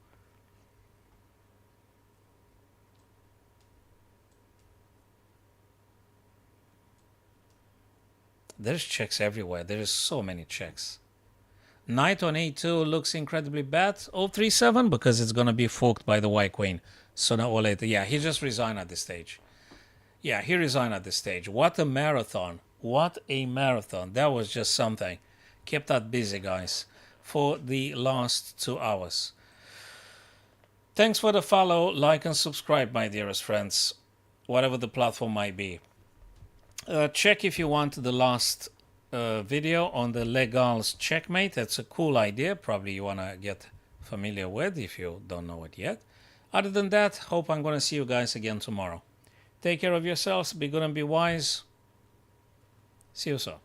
Speaker 1: There's checks everywhere. There is so many checks. Knight on a2 looks incredibly bad. 037 because it's going to be forked by the white queen. Sooner or later. Yeah, he just resigned at this stage. Yeah, he resigned at this stage. What a marathon. What a marathon. That was just something. Kept that busy, guys, for the last 2 hours. Thanks for the follow, like, and subscribe, my dearest friends, whatever the platform might be. Check if you want the last video on the Legals checkmate. That's a cool idea. Probably you want to get familiar with if you don't know it yet. Other than that, hope I'm going to see you guys again tomorrow. Take care of yourselves. Be good and be wise. See you soon.